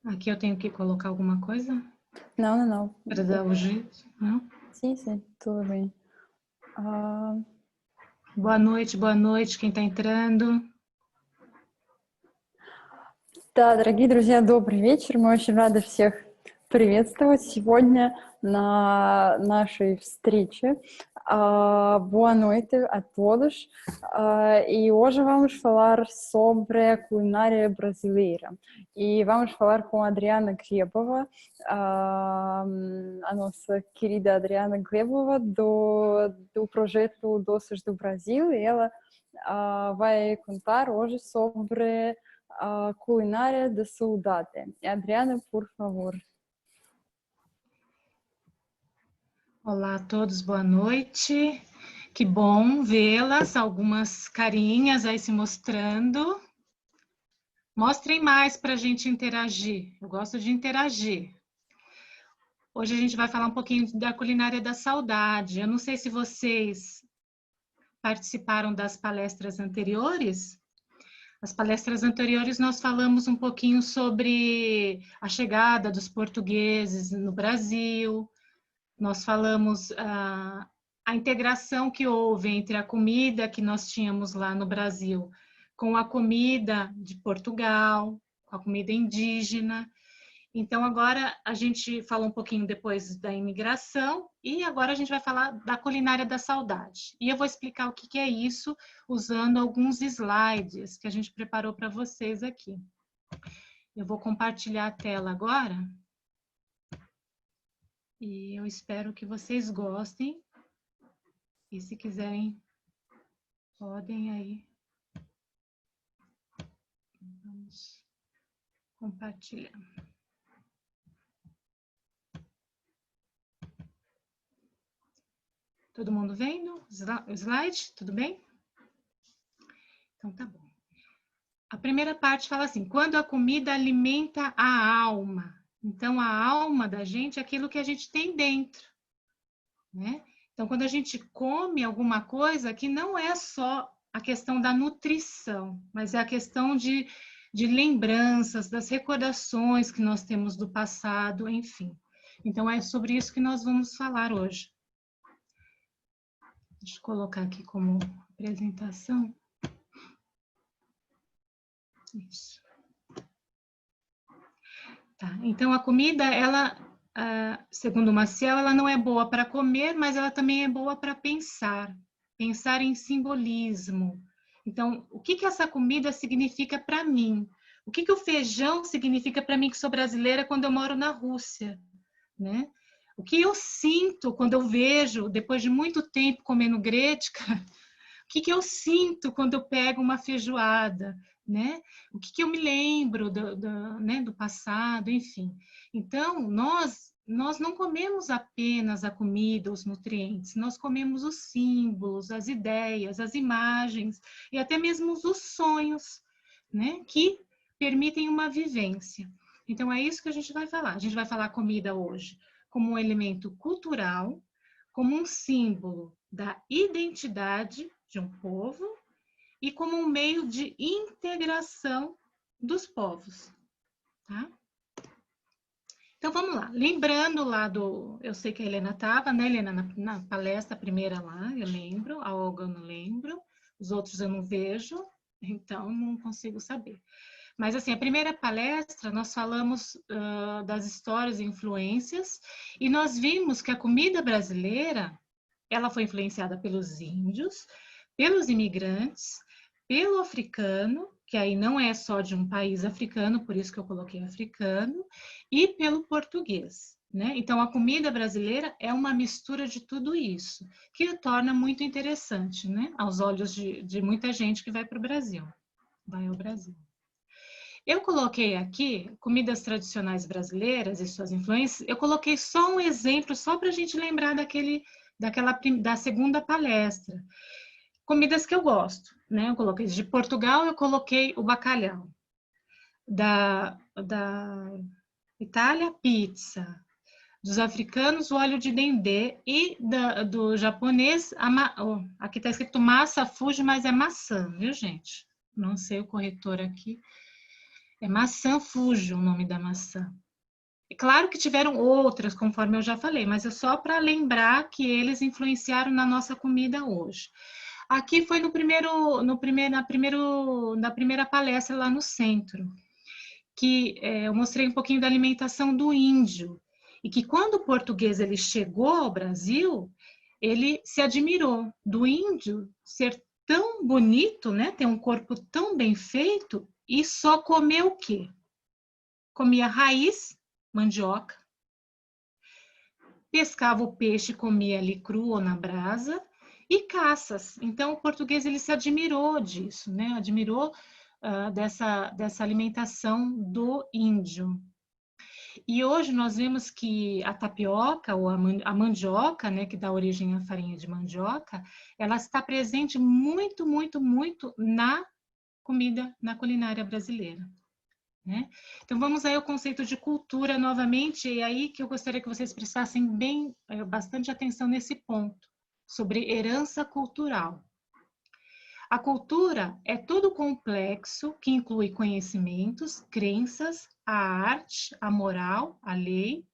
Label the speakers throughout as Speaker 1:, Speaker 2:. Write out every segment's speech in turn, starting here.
Speaker 1: Aqui eu tenho que colocar alguma coisa?
Speaker 2: Não.
Speaker 1: Para dar o jeito, não?
Speaker 2: Sim, tudo bem.
Speaker 1: Boa noite, quem está entrando.
Speaker 2: Да, дорогие друзья, добрый вечер. Мы очень рады всех приветствовать сегодня на нашей встрече. Boa noite a todos. E hoje vamos falar sobre a culinária brasileira. E vamos falar com a Adriana Glebova, a nossa querida Adriana Glebova, do projeto Doces do Brasil. E ela vai contar hoje sobre a culinária da saudade. Adriana, por favor.
Speaker 1: Olá a todos, boa noite. Que bom vê-las, algumas carinhas aí se mostrando. Mostrem mais para a gente interagir. Eu gosto de interagir. Hoje a gente vai falar um pouquinho da culinária da saudade. Eu não sei se vocês participaram das palestras anteriores. As palestras anteriores nós falamos um pouquinho sobre a chegada dos portugueses no Brasil. Nós falamos a integração que houve entre a comida que nós tínhamos lá no Brasil com a comida de Portugal, com a comida indígena. Então, agora a gente falou um pouquinho depois da imigração e agora a gente vai falar da culinária da saudade. E eu vou explicar o que é isso usando alguns slides que a gente preparou para vocês aqui. Eu vou compartilhar a tela agora. E eu espero que vocês gostem. E se quiserem, podem aí. Vamos compartilhar. Todo mundo vendo o slide? Tudo bem? Então tá bom. A primeira parte fala assim: quando a comida alimenta a alma. Então, a alma da gente é aquilo que a gente tem dentro, né? Então, quando a gente come alguma coisa, que não é só a questão da nutrição, mas é a questão de lembranças, das recordações que nós temos do passado, enfim. Então, é sobre isso que nós vamos falar hoje. Deixa eu colocar aqui como apresentação. Isso. Tá, então, a comida, ela, segundo o Maciel, ela não é boa para comer, mas ela também é boa para pensar. Pensar em simbolismo. Então, o que essa comida significa para mim? O que o feijão significa para mim, que sou brasileira, quando eu moro na Rússia, né? O que eu sinto quando eu vejo, depois de muito tempo comendo Gretka, o que eu sinto quando eu pego uma feijoada, né? O que eu me lembro né, do passado, enfim. Então, nós não comemos apenas a comida, os nutrientes, nós comemos os símbolos, as ideias, as imagens e até mesmo os sonhos, né? Que permitem uma vivência. Então, é isso que a gente vai falar. A gente vai falar comida hoje como um elemento cultural, como um símbolo da identidade de um povo e como um meio de integração dos povos, tá? Então, vamos lá. Lembrando lá eu sei que a Helena estava, né, Helena, na palestra primeira lá, eu lembro, a Olga eu não lembro, os outros eu não vejo, então não consigo saber. Mas, assim, a primeira palestra, nós falamos das histórias e influências, e nós vimos que a comida brasileira, ela foi influenciada pelos índios, pelos imigrantes, pelo africano, que aí não é só de um país africano, por isso que eu coloquei africano, e pelo português, né? Então, a comida brasileira é uma mistura de tudo isso, que torna muito interessante, né? Aos olhos de muita gente que vai para o Brasil, vai ao Brasil. Eu coloquei aqui comidas tradicionais brasileiras e suas influências. Eu coloquei só um exemplo, só para a gente lembrar da segunda palestra. Comidas que eu gosto, né? Eu coloquei de Portugal, eu coloquei o bacalhau. Da Itália, pizza. Dos africanos, o óleo de dendê. E do japonês, aqui está escrito massa Fuji, mas é maçã, viu, gente? não sei o corretor aqui. É maçã Fuji o nome da maçã. É claro que tiveram outras, conforme eu já falei, mas é só para lembrar que eles influenciaram na nossa comida hoje. Aqui foi na primeira palestra lá no centro, que eu mostrei um pouquinho da alimentação do índio, e que quando o português ele chegou ao Brasil, ele se admirou do índio ser tão bonito, né, ter um corpo tão bem feito, e só comer o quê? Comia raiz, mandioca, pescava o peixe, comia ali cru ou na brasa, e caças. Então, o português ele se admirou disso, né? Admirou dessa alimentação do índio. E hoje nós vemos que a tapioca ou a mandioca, né, que dá origem à farinha de mandioca, ela está presente muito, muito, muito na comida, na culinária brasileira. Né? Então vamos aí ao conceito de cultura novamente, e aí que eu gostaria que vocês prestassem bastante atenção nesse ponto, sobre herança cultural. A cultura é todo complexo que inclui conhecimentos, crenças, a arte, a moral, a lei,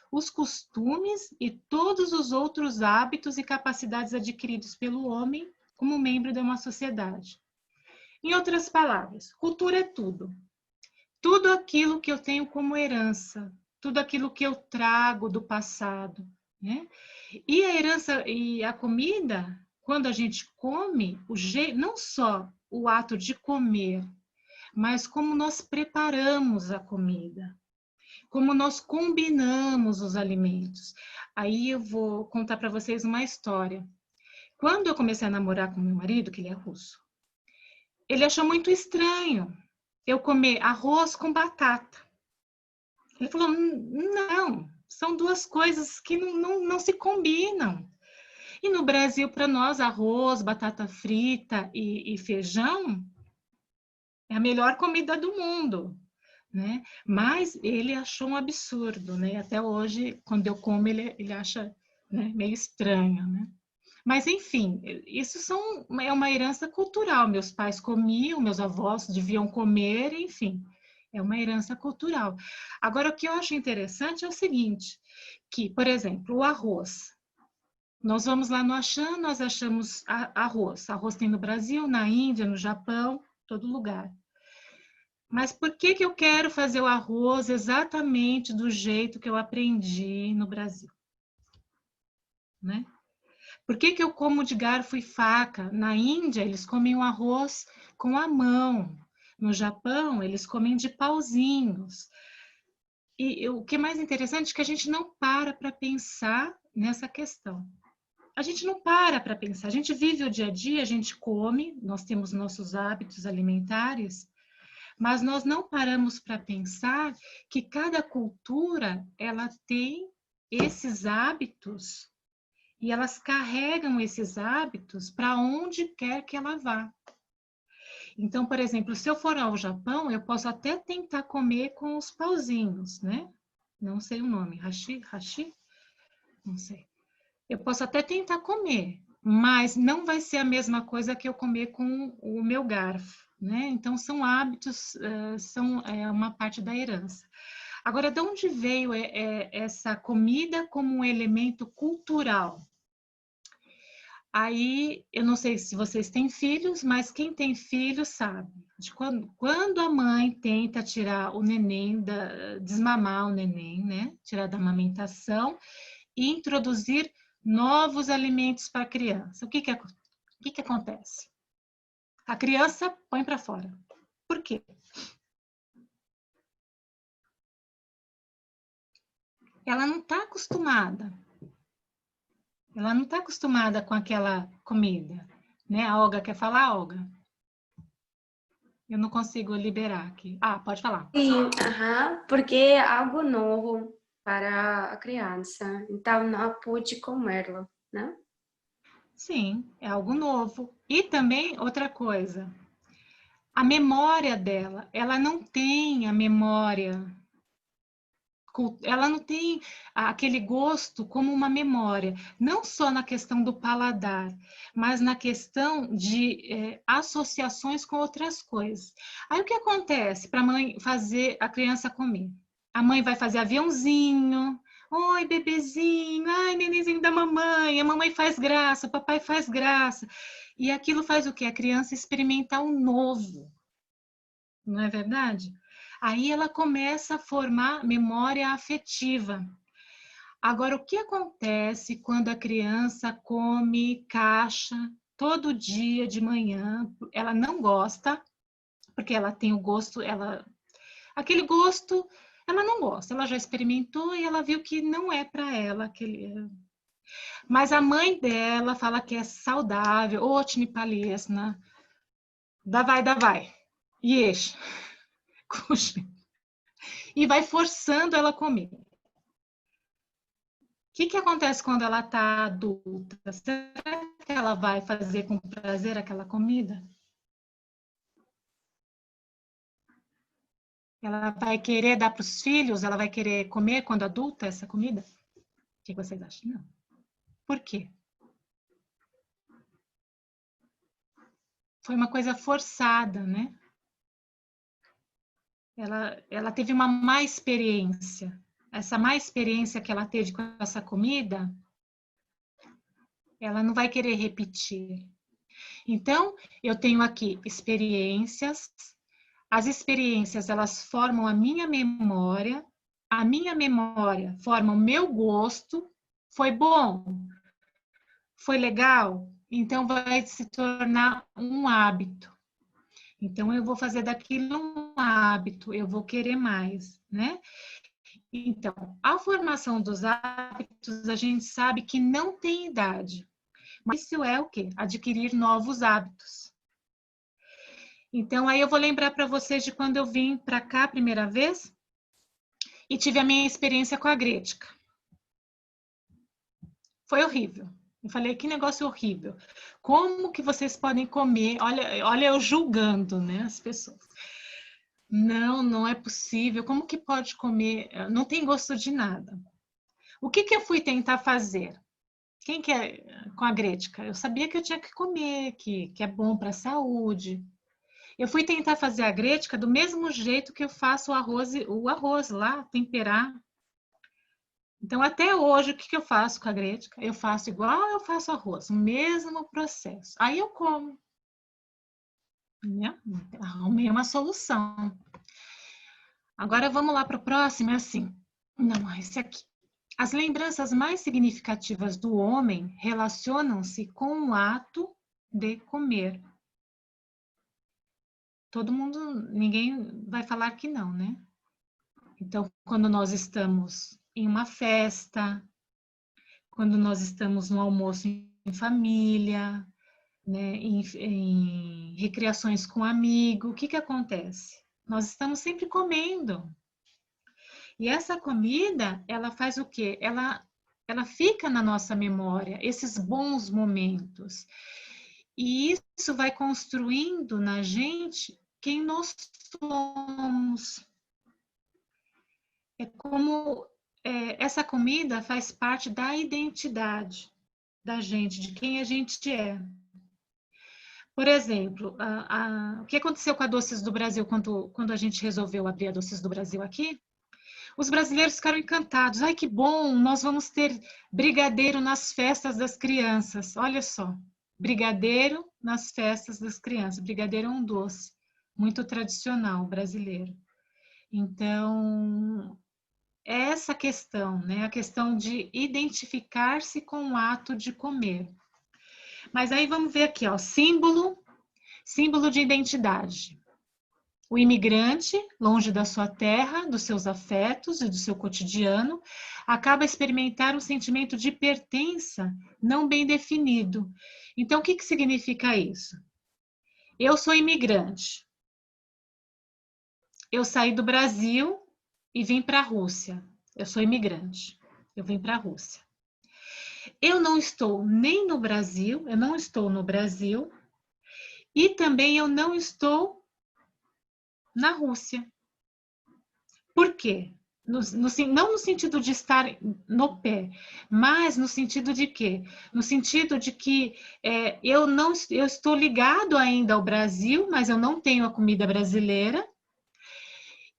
Speaker 1: os costumes e todos os outros hábitos e capacidades adquiridos pelo homem como membro de uma sociedade. Em outras palavras, cultura é tudo. Tudo aquilo que eu tenho como herança, tudo aquilo que eu trago do passado, né? E a herança e a comida, quando a gente come, não só o ato de comer, mas como nós preparamos a comida, como nós combinamos os alimentos. Aí eu vou contar para vocês uma história. Quando eu comecei a namorar com meu marido, que ele é russo, ele achou muito estranho eu comer arroz com batata. Ele falou, não, são duas coisas que não se combinam. E no Brasil, para nós, arroz, batata frita e feijão é a melhor comida do mundo, né? Mas ele achou um absurdo, né? Até hoje, quando eu como, ele acha, né, meio estranho, né? Mas, enfim, isso é uma herança cultural. Meus pais comiam, meus avós deviam comer, enfim, é uma herança cultural. Agora, o que eu acho interessante é o seguinte, que, por exemplo, o arroz. Nós vamos lá no Axam, nós achamos arroz. Arroz tem no Brasil, na Índia, no Japão, todo lugar. Mas por que eu quero fazer o arroz exatamente do jeito que eu aprendi no Brasil? Né? Por que eu como de garfo e faca? Na Índia, eles comem o arroz com a mão. No Japão, eles comem de pauzinhos. E o que é mais interessante é que a gente não para pensar nessa questão. A gente não para pensar. A gente vive o dia a dia, a gente come, nós temos nossos hábitos alimentares, mas nós não paramos para pensar que cada cultura, ela tem esses hábitos e elas carregam esses hábitos para onde quer que ela vá. Então, por exemplo, se eu for ao Japão, eu posso até tentar comer com os pauzinhos, né? Não sei o nome, hashi? Não sei. Eu posso até tentar comer, mas não vai ser a mesma coisa que eu comer com o meu garfo, né? Então, são hábitos, são uma parte da herança. Agora, de onde veio essa comida como um elemento cultural? Aí, eu não sei se vocês têm filhos, mas quem tem filhos sabe. De quando a mãe tenta tirar o neném, desmamar o neném, né? Tirar da amamentação e introduzir novos alimentos para a criança. O que acontece? A criança põe para fora. Por quê? Ela não está acostumada. Ela não está acostumada com aquela comida, né? A Olga quer falar, Olga? Eu não consigo liberar aqui. Ah, pode falar.
Speaker 3: Sim, porque é algo novo para a criança, então não pode comê-lo, né?
Speaker 1: Sim, é algo novo. E também outra coisa, a memória dela, ela não tem a memória ela não tem aquele gosto como uma memória, não só na questão do paladar, mas na questão de associações com outras coisas. Aí o que acontece para a mãe fazer a criança comer? A mãe vai fazer aviãozinho, oi bebezinho, ai nenenzinho da mamãe, a mamãe faz graça, o papai faz graça. E aquilo faz o quê? A criança experimentar o novo, não é verdade? Aí ela começa a formar memória afetiva. Agora, o que acontece quando a criança come caixa todo dia de manhã? Ela não gosta, porque ela tem o gosto, aquele gosto, ela não gosta. Ela já experimentou e ela viu que não é para ela aquele. Mas a mãe dela fala que é saudável, ótimo palesna, dá vai, yes, e vai forçando ela a comer. O que acontece quando ela está adulta? Será que ela vai fazer com prazer aquela comida? Ela vai querer dar para os filhos? Ela vai querer comer quando adulta essa comida? O que vocês acham? Não. Por quê? Foi uma coisa forçada, né? Ela teve uma má experiência. Essa má experiência que ela teve com essa comida, ela não vai querer repetir. Então, eu tenho aqui experiências. As experiências, elas formam a minha memória forma o meu gosto. Foi bom? Foi legal? Então, vai se tornar um hábito. Então, eu vou fazer daquilo um hábito, eu vou querer mais, né? Então, a formação dos hábitos, a gente sabe que não tem idade. Mas isso é o quê? Adquirir novos hábitos. Então, aí eu vou lembrar para vocês de quando eu vim para cá a primeira vez e tive a minha experiência com a Gretica. Foi horrível. Eu falei, que negócio horrível. Como que vocês podem comer? Olha eu julgando, né, as pessoas. Não é possível. Como que pode comer? Não tem gosto de nada. O que eu fui tentar fazer? Quem que é com a Gretica? Eu sabia que eu tinha que comer, que é bom para a saúde. Eu fui tentar fazer a Gretica do mesmo jeito que eu faço o arroz lá, temperar. Então, até hoje, o que eu faço com a Gretica? Eu faço igual eu faço arroz, o mesmo processo. Aí eu como. Né? Arrumei uma solução. Agora vamos lá para o próximo, é assim. Não, esse aqui. As lembranças mais significativas do homem relacionam-se com o ato de comer. Todo mundo, ninguém vai falar que não, né? Então, quando nós estamos em uma festa, quando nós estamos no almoço em família, né, em recreações com amigo, o que acontece? Nós estamos sempre comendo. E essa comida, ela faz o quê? Ela fica na nossa memória, esses bons momentos. E isso vai construindo na gente quem nós somos. É como essa comida faz parte da identidade da gente, de quem a gente é. Por exemplo, o que aconteceu com a Doces do Brasil quando a gente resolveu abrir a Doces do Brasil aqui? Os brasileiros ficaram encantados. Ai, que bom, nós vamos ter brigadeiro nas festas das crianças. Olha só, brigadeiro nas festas das crianças. Brigadeiro é um doce muito tradicional brasileiro. Então, é essa questão, né? A questão de identificar-se com o ato de comer. Mas aí vamos ver aqui, ó, símbolo de identidade. O imigrante, longe da sua terra, dos seus afetos e do seu cotidiano, acaba a experimentar um sentimento de pertença não bem definido. Então, o que significa isso? Eu sou imigrante. Eu saí do Brasil e vim para a Rússia. Eu sou imigrante. Eu vim para a Rússia. Eu não estou nem no Brasil, eu não estou no Brasil, e também eu não estou na Rússia. Por quê? não no sentido de estar no pé, mas no sentido de quê? No sentido de que eu estou ligado ainda ao Brasil, mas eu não tenho a comida brasileira,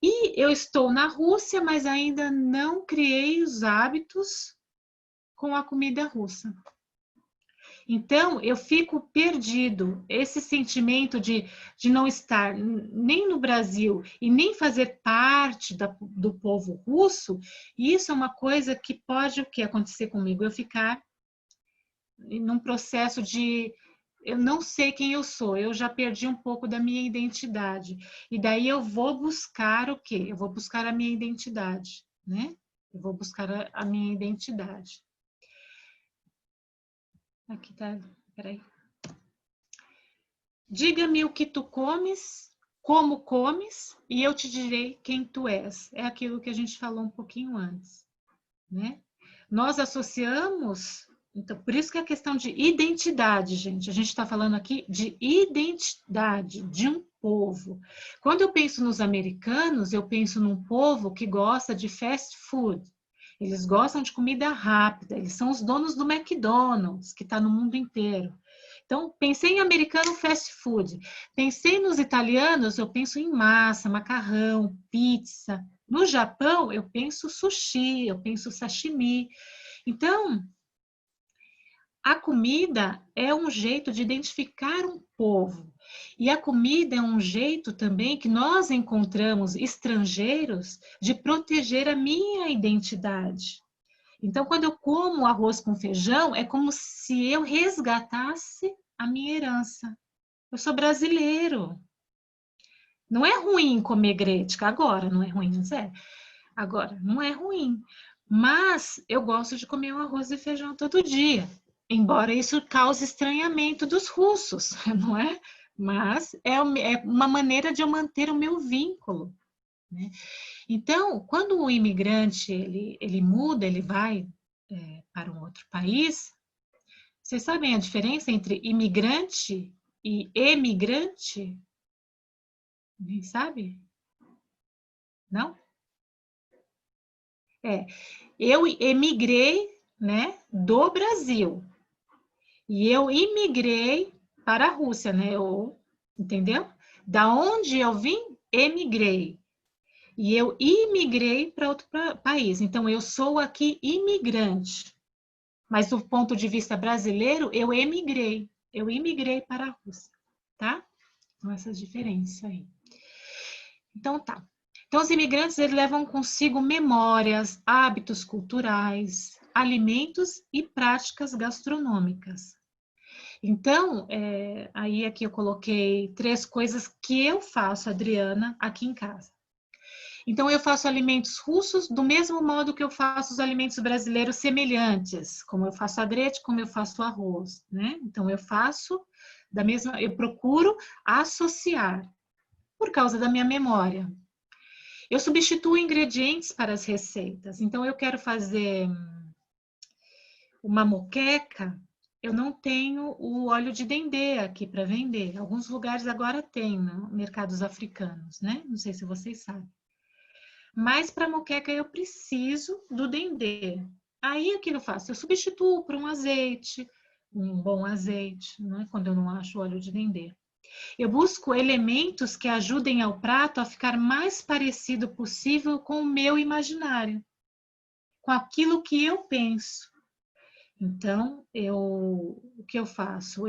Speaker 1: e eu estou na Rússia, mas ainda não criei os hábitos com a comida russa. Então, eu fico perdido. Esse sentimento de não estar nem no Brasil e nem fazer parte do povo russo, isso é uma coisa que pode o que acontecer comigo? Eu ficar num processo de eu não sei quem eu sou, eu já perdi um pouco da minha identidade. E daí eu vou buscar o quê? Eu vou buscar a minha identidade, né? Eu vou buscar a minha identidade. Aqui tá, peraí. Diga-me o que tu comes, como comes, e eu te direi quem tu és. É aquilo que a gente falou um pouquinho antes, né? Nós associamos, então, por isso que é a questão de identidade, gente. A gente está falando aqui de identidade, de um povo. Quando eu penso nos americanos, eu penso num povo que gosta de fast food. Eles gostam de comida rápida, eles são os donos do McDonald's, que está no mundo inteiro. Então, pensei em americano fast food. Pensei nos italianos, eu penso em massa, macarrão, pizza. No Japão, eu penso sushi, eu penso sashimi. Então, a comida é um jeito de identificar um povo. E a comida é um jeito também que nós encontramos estrangeiros de proteger a minha identidade. Então, quando eu como arroz com feijão, é como se eu resgatasse a minha herança. Eu sou brasileiro. Não é ruim comer gretica agora, não é ruim, Zé. Agora, não é ruim. Mas eu gosto de comer um arroz e feijão todo dia. Embora isso cause estranhamento dos russos, não é? Mas é uma maneira de eu manter o meu vínculo, né? Então, quando o imigrante ele muda, ele vai para um outro país, vocês sabem a diferença entre imigrante e emigrante? Ninguém sabe? Não? Eu emigrei, né, do Brasil. E eu imigrei para a Rússia, né? Entendeu? Da onde eu vim, emigrei. E eu imigrei para outro país. Então, eu sou aqui imigrante. Mas do ponto de vista brasileiro, eu emigrei. Eu imigrei para a Rússia, tá? Então, essas diferenças aí. Então, tá. Então, os imigrantes, eles levam consigo memórias, hábitos culturais, alimentos e práticas gastronômicas. Então, aí aqui eu coloquei 3 coisas que eu faço, Adriana, aqui em casa. Então, eu faço alimentos russos do mesmo modo que eu faço os alimentos brasileiros semelhantes, como eu faço a grete, como eu faço o arroz, né? Então, eu procuro associar, por causa da minha memória. Eu substituo ingredientes para as receitas. Então, eu quero fazer uma moqueca, eu não tenho o óleo de dendê aqui para vender. Alguns lugares agora tem, né? Mercados africanos, né? Não sei se vocês sabem. Mas para moqueca eu preciso do dendê. Aí o que eu faço? Eu substituo por um azeite, um bom azeite, né? Quando eu não acho óleo de dendê. Eu busco elementos que ajudem ao prato a ficar mais parecido possível com o meu imaginário, com aquilo que eu penso. Então, o que eu faço?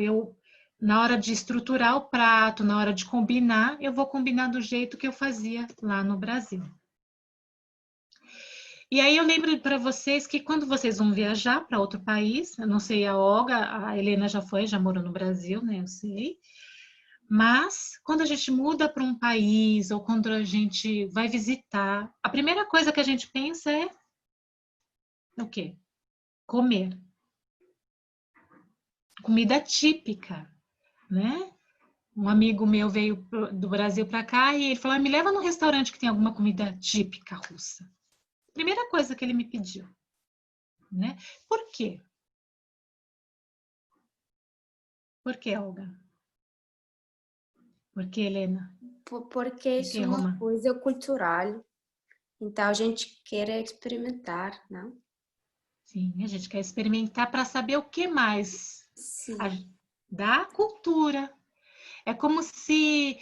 Speaker 1: Na hora de estruturar o prato, na hora de combinar, eu vou combinar do jeito que eu fazia lá no Brasil. E aí eu lembro para vocês que quando vocês vão viajar para outro país, eu não sei a Olga, a Helena já foi, já morou no Brasil, né? Eu sei. Mas quando a gente muda para um país ou quando a gente vai visitar, a primeira coisa que a gente pensa é o quê? Comer. Comida típica, né? Um amigo meu veio do Brasil para cá e ele falou: me leva num restaurante que tem alguma comida típica russa. Primeira coisa que ele me pediu, né? Por quê? Por quê, Olga? Por que, Helena?
Speaker 3: Porque
Speaker 1: Por
Speaker 3: isso
Speaker 1: que,
Speaker 3: é uma
Speaker 1: Roma?
Speaker 3: coisa cultural Então a gente quer experimentar, não?
Speaker 1: Sim, a gente quer experimentar para saber o que mais
Speaker 3: Sim.
Speaker 1: da cultura. É como se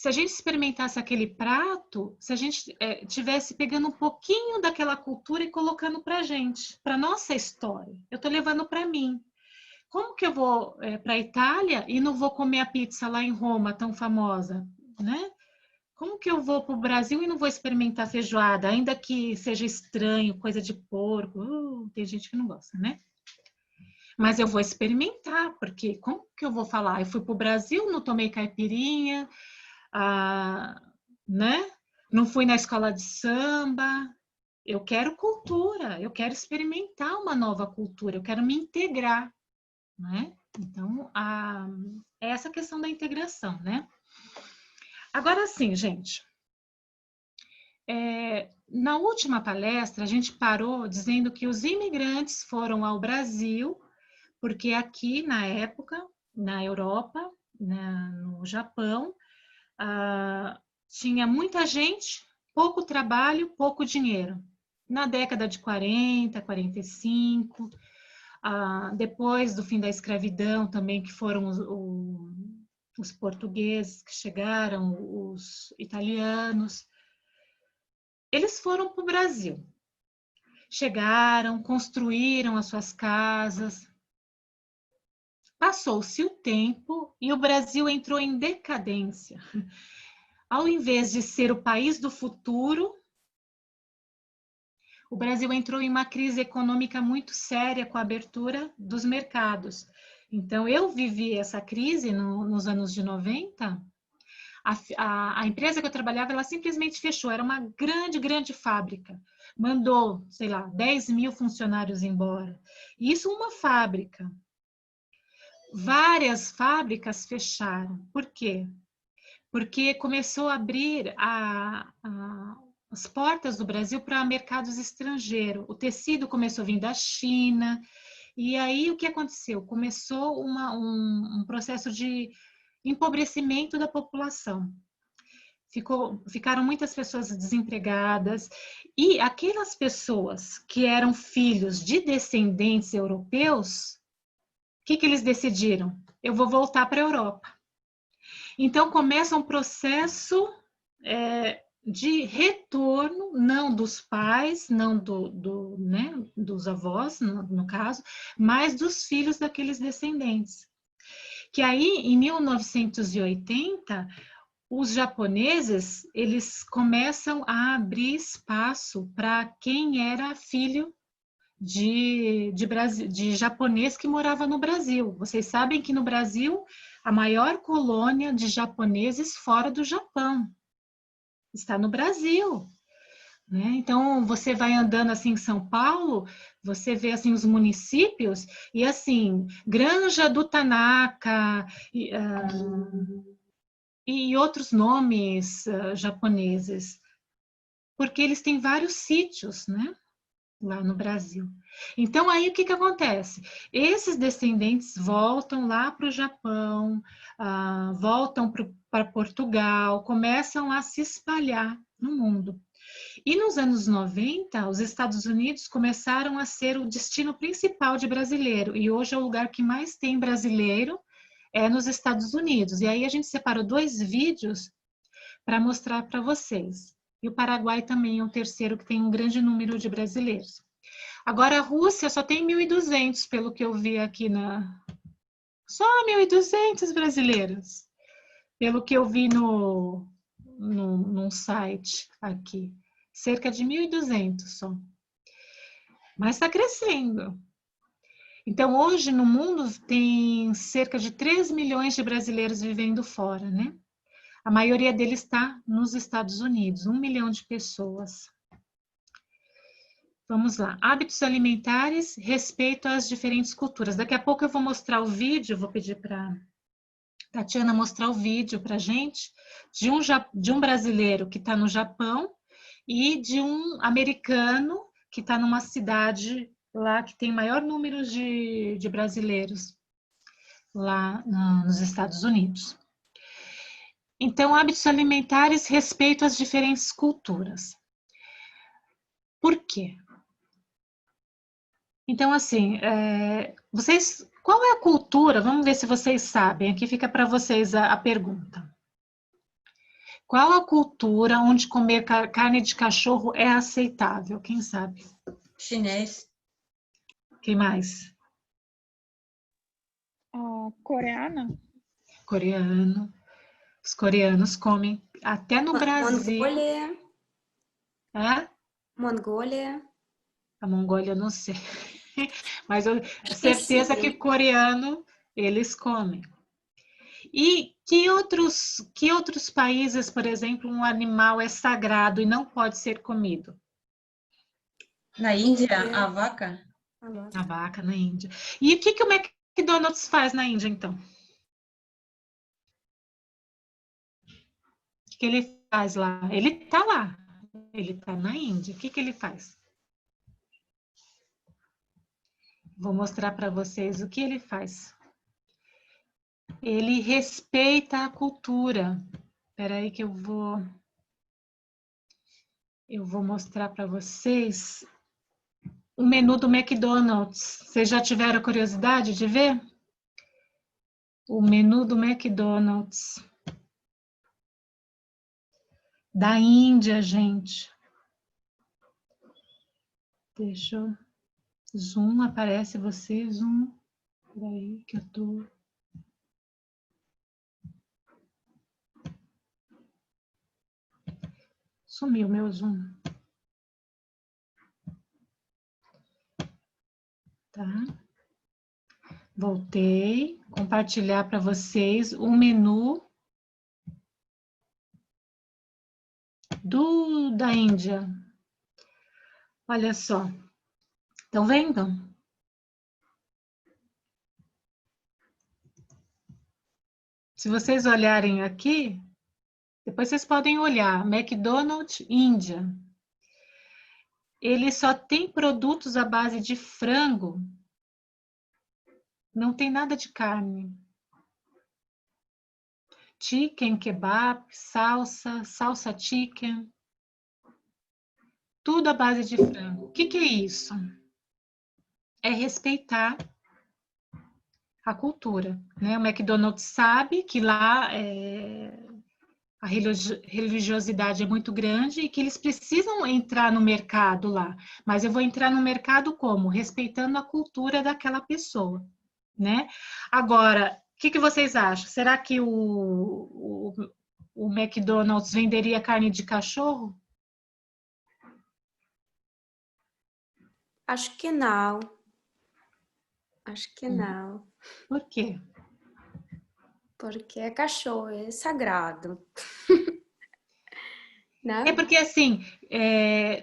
Speaker 1: a gente experimentasse aquele prato, se a gente tivesse pegando um pouquinho daquela cultura e colocando para a gente, para nossa história. Eu estou levando para mim. Como que eu vou para a Itália e não vou comer a pizza lá em Roma, tão famosa, né? Como que eu vou para o Brasil e não vou experimentar feijoada, ainda que seja estranho, coisa de porco? Tem gente que não gosta, né? Mas eu vou experimentar, porque como que eu vou falar? Eu fui para o Brasil, não tomei caipirinha, né? Não fui na escola de samba. Eu quero cultura, eu quero experimentar uma nova cultura, eu quero me integrar, né? Então, é essa questão da integração, né? Agora sim, gente. Na última palestra, a gente parou dizendo que os imigrantes foram ao Brasil, porque aqui, na época, na Europa, no Japão, tinha muita gente, pouco trabalho, pouco dinheiro. Na década de 40, 45, depois do fim da escravidão também, que foram os portugueses que chegaram, os italianos, eles foram para o Brasil. Chegaram, construíram as suas casas. Passou-se o tempo e o Brasil entrou em decadência. Ao invés de ser o país do futuro, o Brasil entrou em uma crise econômica muito séria com a abertura dos mercados. Então, eu vivi essa crise nos anos de 90. A empresa que eu trabalhava, ela simplesmente fechou. Era uma grande, grande fábrica. Mandou, sei lá, 10 mil funcionários embora. Isso uma fábrica. Várias fábricas fecharam. Por quê? Porque começou a abrir as portas do Brasil para mercados estrangeiros. O tecido começou a vir da China. E aí, o que aconteceu? Começou um processo de empobrecimento da população. Ficaram muitas pessoas desempregadas e aquelas pessoas que eram filhos de descendentes europeus, o que eles decidiram? Eu vou voltar para a Europa. Então começa um processo de retorno, não dos pais, não né, dos avós, no caso, mas dos filhos daqueles descendentes. Que aí, em 1980, os japoneses, eles começam a abrir espaço para quem era filho de japonês que morava no Brasil. Vocês sabem que no Brasil, a maior colônia de japoneses fora do Japão está no Brasil. Né? Então, você vai andando assim em São Paulo, você vê assim os municípios, e assim, Granja do Tanaka, e outros nomes japoneses, porque eles têm vários sítios, né, lá no Brasil. Então, aí o que acontece? Esses descendentes voltam lá para o Japão, voltam para Portugal, começam a se espalhar no mundo. E nos anos 90, os Estados Unidos começaram a ser o destino principal de brasileiro, e hoje é o lugar que mais tem brasileiro, nos Estados Unidos. E aí a gente separou 2 vídeos para mostrar para vocês. E o Paraguai também é o terceiro que tem um grande número de brasileiros. Agora a Rússia só tem 1.200, pelo que eu vi aqui Só 1.200 brasileiros, pelo que eu vi num site aqui. Cerca de 1.200 só. Mas está crescendo. Então, hoje no mundo tem cerca de 3 milhões de brasileiros vivendo fora, né? A maioria deles está nos Estados Unidos, 1 milhão de pessoas. Vamos lá. Hábitos alimentares, respeito às diferentes culturas. Daqui a pouco eu vou mostrar o vídeo, vou pedir para Tatiana mostrar o vídeo para a gente, de um brasileiro que está no Japão e de um americano que está numa cidade lá que tem maior número de brasileiros, lá nos Estados Unidos. Então, hábitos alimentares, respeito às diferentes culturas. Por quê? Então, assim, qual é a cultura? Vamos ver se vocês sabem. Aqui fica para vocês a pergunta. Qual a cultura onde comer carne de cachorro é aceitável? Quem sabe?
Speaker 4: Chinês.
Speaker 1: Quem mais?
Speaker 2: Coreana?
Speaker 1: Coreano. Os coreanos comem até no Brasil.
Speaker 3: Mongólia.
Speaker 1: É?
Speaker 3: Mongólia.
Speaker 1: A Mongólia eu não sei. Mas eu certeza
Speaker 3: sim.
Speaker 1: que coreano eles comem. E que outros países, por exemplo, um animal é sagrado e não pode ser comido?
Speaker 4: Na Índia, a vaca.
Speaker 1: A vaca na Índia. E o que o McDonald's faz na Índia, então? O que ele faz lá? Ele está lá. Ele está na Índia. O que ele faz? Vou mostrar para vocês o que ele faz. Ele respeita a cultura. Espera aí que eu vou mostrar para vocês o menu do McDonald's. Vocês já tiveram curiosidade de ver? O menu do McDonald's. Da Índia, gente. Deixa eu... Zoom, aparece você, Zoom. Peraí que eu tô... Sumiu meu Zoom. Tá? Voltei. Compartilhar para vocês o menu da Índia. Olha só. Estão vendo? Se vocês olharem aqui, depois vocês podem olhar, McDonald's Índia. Ele só tem produtos à base de frango. Não tem nada de carne. Chicken, kebab, salsa chicken. Tudo à base de frango. O que é isso? É respeitar a cultura, né? O McDonald's sabe que lá a religiosidade é muito grande e que eles precisam entrar no mercado lá. Mas eu vou entrar no mercado como? Respeitando a cultura daquela pessoa, né? Agora, o que vocês acham? Será que o McDonald's venderia carne de cachorro?
Speaker 3: Acho que não. Acho que não.
Speaker 1: Por quê?
Speaker 3: Porque cachorro é sagrado. Não?
Speaker 1: É porque assim...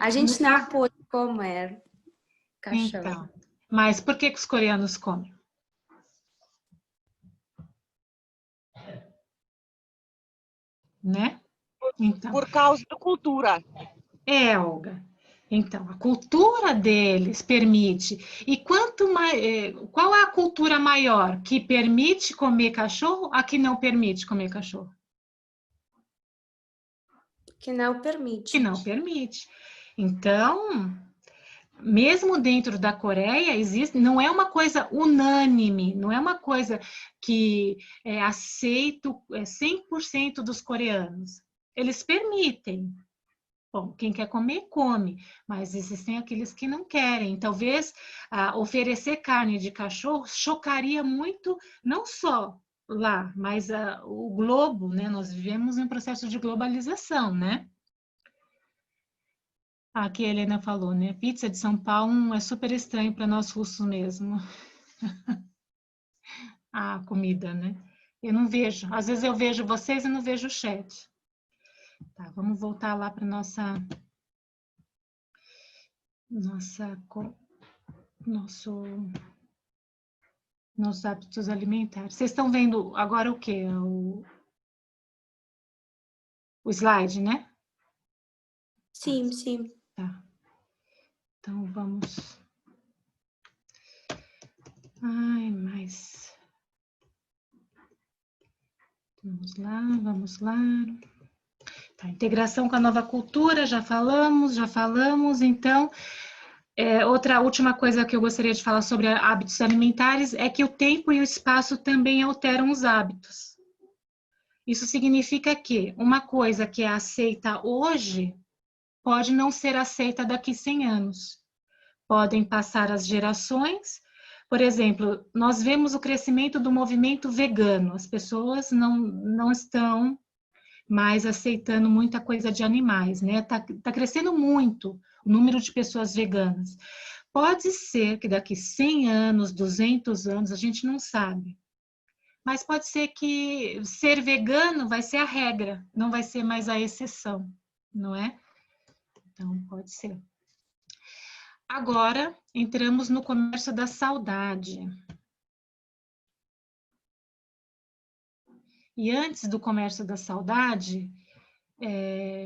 Speaker 3: A gente não pode comer cachorro.
Speaker 1: Então, mas por que os coreanos comem? Né? Então,
Speaker 5: Por causa da cultura.
Speaker 1: Olga. Então, a cultura deles permite. E quanto mais, qual é a cultura maior que permite comer cachorro, a que não permite comer cachorro?
Speaker 3: Que não permite.
Speaker 1: Que não permite. Então, mesmo dentro da Coreia, existe, não é uma coisa unânime, não é uma coisa que é aceito 100% dos coreanos. Eles permitem. Bom, quem quer comer, come, mas existem aqueles que não querem. Talvez oferecer carne de cachorro chocaria muito, não só lá, mas o globo, né? Nós vivemos em um processo de globalização, né? Aqui a Helena falou, né? Pizza de São Paulo é super estranho para nós russos mesmo. A comida, né? Eu não vejo. Às vezes eu vejo vocês e não vejo o chat. Tá, vamos voltar lá para nossos hábitos alimentares. Vocês estão vendo agora o quê? O slide, né?
Speaker 3: Sim, sim.
Speaker 1: Tá. Então, vamos... Ai, mas... Vamos lá, vamos lá. A integração com a nova cultura, já falamos. Então, outra última coisa que eu gostaria de falar sobre hábitos alimentares é que o tempo e o espaço também alteram os hábitos. Isso significa que uma coisa que é aceita hoje pode não ser aceita daqui 100 anos. Podem passar as gerações. Por exemplo, nós vemos o crescimento do movimento vegano. As pessoas não estão mais aceitando muita coisa de animais, né? Tá crescendo muito o número de pessoas veganas. Pode ser que daqui 100 anos, 200 anos, a gente não sabe. Mas pode ser que ser vegano vai ser a regra, não vai ser mais a exceção, não é? Então, pode ser. Agora, entramos no comércio da saudade. E antes do comércio da saudade,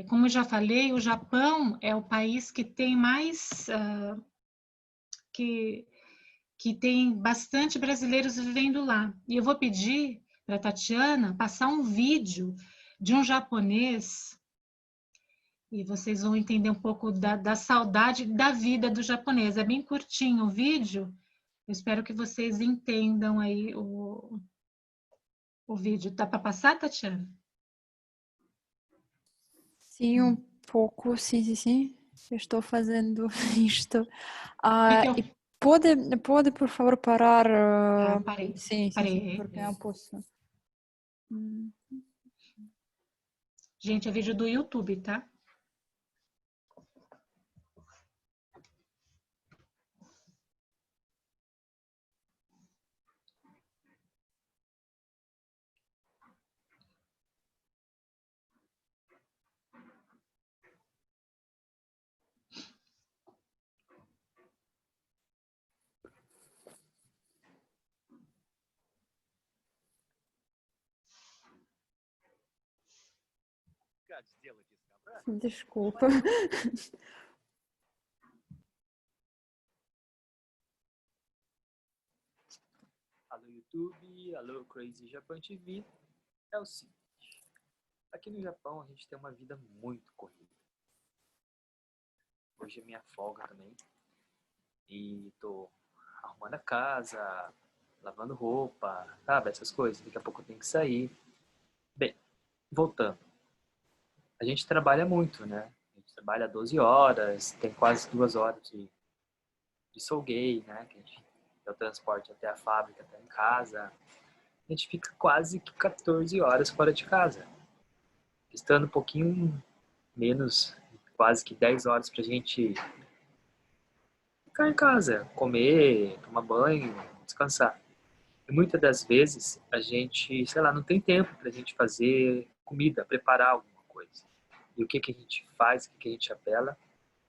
Speaker 1: como eu já falei, o Japão é o país que tem mais... que tem bastante brasileiros vivendo lá. E eu vou pedir para a Tatiana passar um vídeo de um japonês e vocês vão entender um pouco da saudade da vida do japonês. É bem curtinho o vídeo, eu espero que vocês entendam aí o vídeo. Dá para passar, Tatiana?
Speaker 2: Sim, um pouco, sim. Eu estou fazendo isto. E pode, por favor, parar?
Speaker 1: Parei.
Speaker 2: Sim,
Speaker 1: Parei.
Speaker 2: porque não posso.
Speaker 1: Gente, é vídeo do YouTube, tá?
Speaker 2: Desculpa.
Speaker 5: Alô YouTube, alô Crazy Japan TV. É o seguinte, aqui no Japão a gente tem uma vida muito corrida. Hoje é minha folga também. E tô arrumando a casa, lavando roupa, sabe, essas coisas. Daqui a pouco eu tenho que sair. Bem, voltando. A gente trabalha muito, né? A gente trabalha 12 horas, tem quase 2 horas de soguei, né? Que a gente é o transporte até a fábrica, até em casa. A gente fica quase que 14 horas fora de casa. Estando um pouquinho menos, quase que 10 horas pra gente ficar em casa, comer, tomar banho, descansar. E muitas das vezes a gente, sei lá, não tem tempo pra gente fazer comida, preparar alguma coisa. E o que a gente faz, o que a gente apela?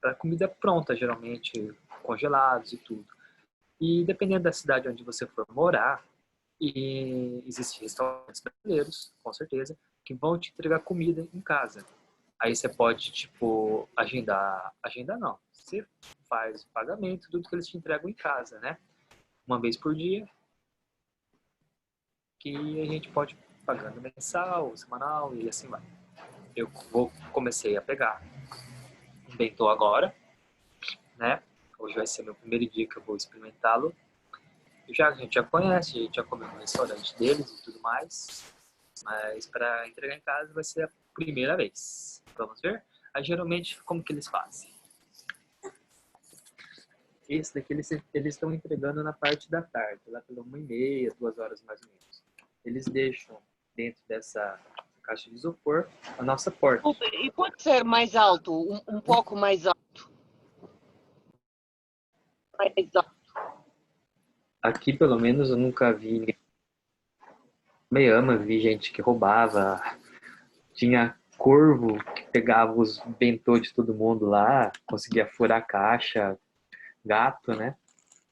Speaker 5: Para comida pronta, geralmente congelados e tudo. E dependendo da cidade onde você for morar, e existem restaurantes brasileiros, com certeza, que vão te entregar comida em casa. Aí você pode, tipo, agendar não, você faz o pagamento, tudo que eles te entregam em casa, né? Uma vez por dia, que a gente pode ir pagando mensal, semanal e assim vai. Eu comecei a pegar um bentô agora, né? Hoje vai ser meu primeiro dia que eu vou experimentá-lo. A gente já conhece, a gente já comeu no restaurante deles e tudo mais, mas para entregar em casa vai ser a primeira vez. Vamos ver? Aí geralmente como que eles fazem? Esse daqui eles estão entregando na parte da tarde, lá pela 1h30, 2 horas mais ou menos. Eles deixam dentro dessa caixa de isopor a nossa porta.
Speaker 6: E pode ser mais alto, um pouco mais alto. Mais alto.
Speaker 5: Aqui, pelo menos, eu nunca vi ninguém. Meiama, vi gente que roubava. Tinha corvo que pegava os bentô de todo mundo lá, conseguia furar a caixa, gato, né?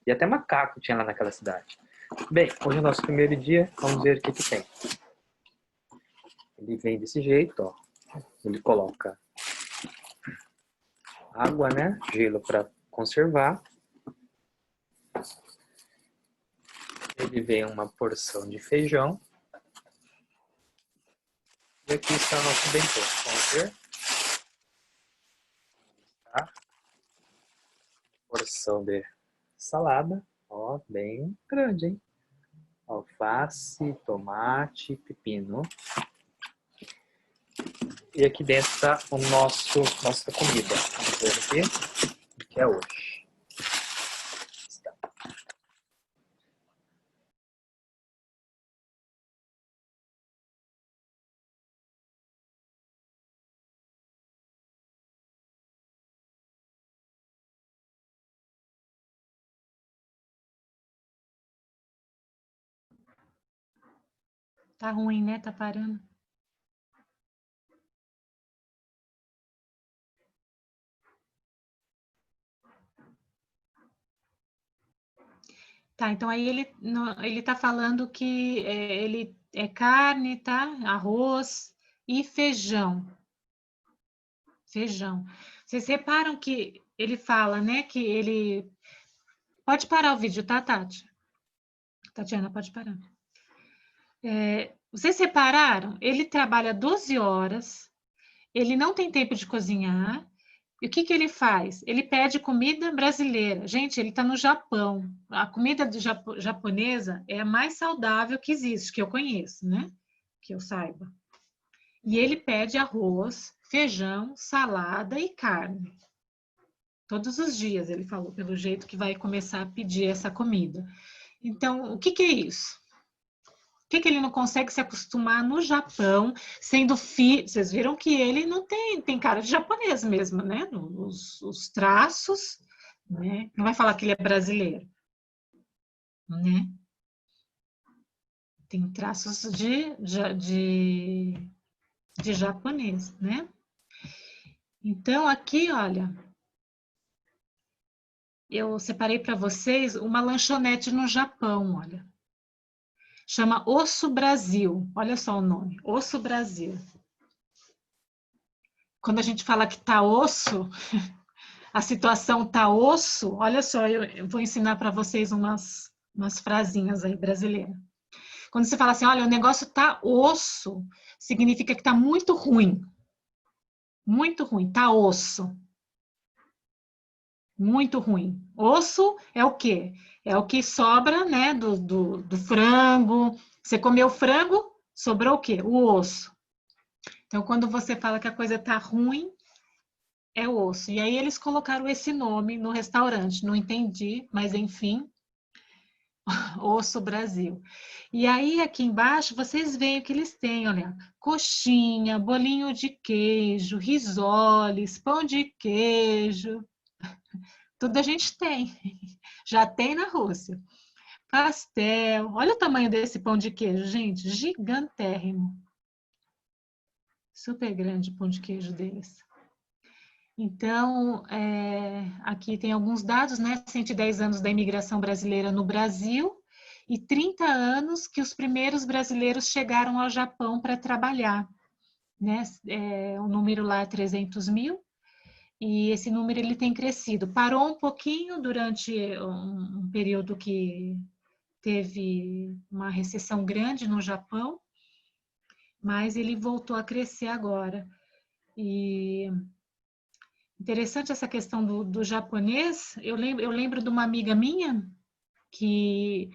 Speaker 5: E até macaco tinha lá naquela cidade. Bem, hoje é o nosso primeiro dia, vamos ver o que tem. Ele vem desse jeito, ó. Ele coloca água, né? Gelo para conservar. Ele vem uma porção de feijão. E aqui está o nosso bentô. Vamos ver? tá? Porção de salada, ó, bem grande, hein? Alface, tomate, pepino. E aqui dentro está o nossa comida. Vamos ver aqui o que é hoje. Está.
Speaker 1: Tá ruim, né? Tá parando. Tá, então aí ele tá falando que ele é carne, tá? Arroz e feijão. Feijão. Vocês reparam que ele fala, né? Que ele... Pode parar o vídeo, tá, Tati? Tatiana, pode parar. Vocês repararam? Ele trabalha 12 horas, ele não tem tempo de cozinhar. E o que ele faz? Ele pede comida brasileira. Gente, ele está no Japão. A comida japonesa é a mais saudável que existe, que eu conheço, né? Que eu saiba. E ele pede arroz, feijão, salada e carne. Todos os dias, ele falou, pelo jeito que vai começar a pedir essa comida. Então, o que é isso? Por que ele não consegue se acostumar no Japão, sendo filho? Vocês viram que ele não tem cara de japonês mesmo, né? Os traços, né? Não vai falar que ele é brasileiro, né? Tem traços de japonês, né? Então, aqui, olha, eu separei para vocês uma lanchonete no Japão, olha. Chama Osso Brasil. Olha só o nome, Osso Brasil. Quando a gente fala que tá osso, a situação tá osso, olha só, eu vou ensinar para vocês umas frasinhas aí brasileiras. Quando você fala assim, olha, o negócio tá osso, significa que tá muito ruim. Muito ruim, tá osso. Muito ruim. Osso é o quê? É o que sobra, né, do frango. Você comeu frango, sobrou o quê? O osso. Então, quando você fala que a coisa tá ruim, é osso. E aí eles colocaram esse nome no restaurante. Não entendi, mas enfim, Osso Brasil. E aí aqui embaixo vocês veem o que eles têm, olha, coxinha, bolinho de queijo, risoles, pão de queijo. Tudo a gente tem. Já tem na Rússia. Pastel. Olha o tamanho desse pão de queijo, gente, gigantérrimo. Super grande o pão de queijo deles. Então, aqui tem alguns dados, né? 110 anos da imigração brasileira no Brasil e 30 anos que os primeiros brasileiros chegaram ao Japão para trabalhar, né? O número lá é 300 mil e esse número ele tem crescido. Parou um pouquinho durante um período que teve uma recessão grande no Japão, mas ele voltou a crescer agora. E interessante essa questão do japonês. Eu lembro de uma amiga minha que,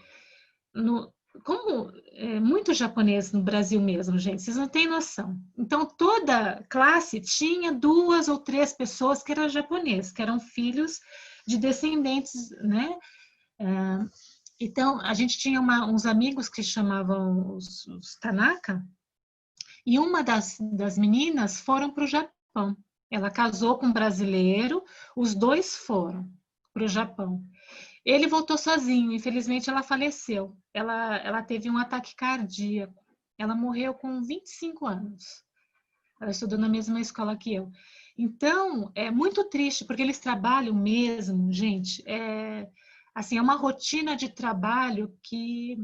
Speaker 1: como muito japonês no Brasil mesmo, gente, vocês não têm noção. Então, toda classe tinha 2 ou 3 pessoas que eram japoneses, que eram filhos de descendentes, né? Então, a gente tinha uns amigos que chamavam os Tanaka, e uma das meninas foram para o Japão. Ela casou com um brasileiro, os dois foram para o Japão. Ele voltou sozinho, infelizmente ela faleceu. Ela teve um ataque cardíaco. Ela morreu com 25 anos. Ela estudou na mesma escola que eu. Então, é muito triste, porque eles trabalham mesmo, gente. Assim, é uma rotina de trabalho que...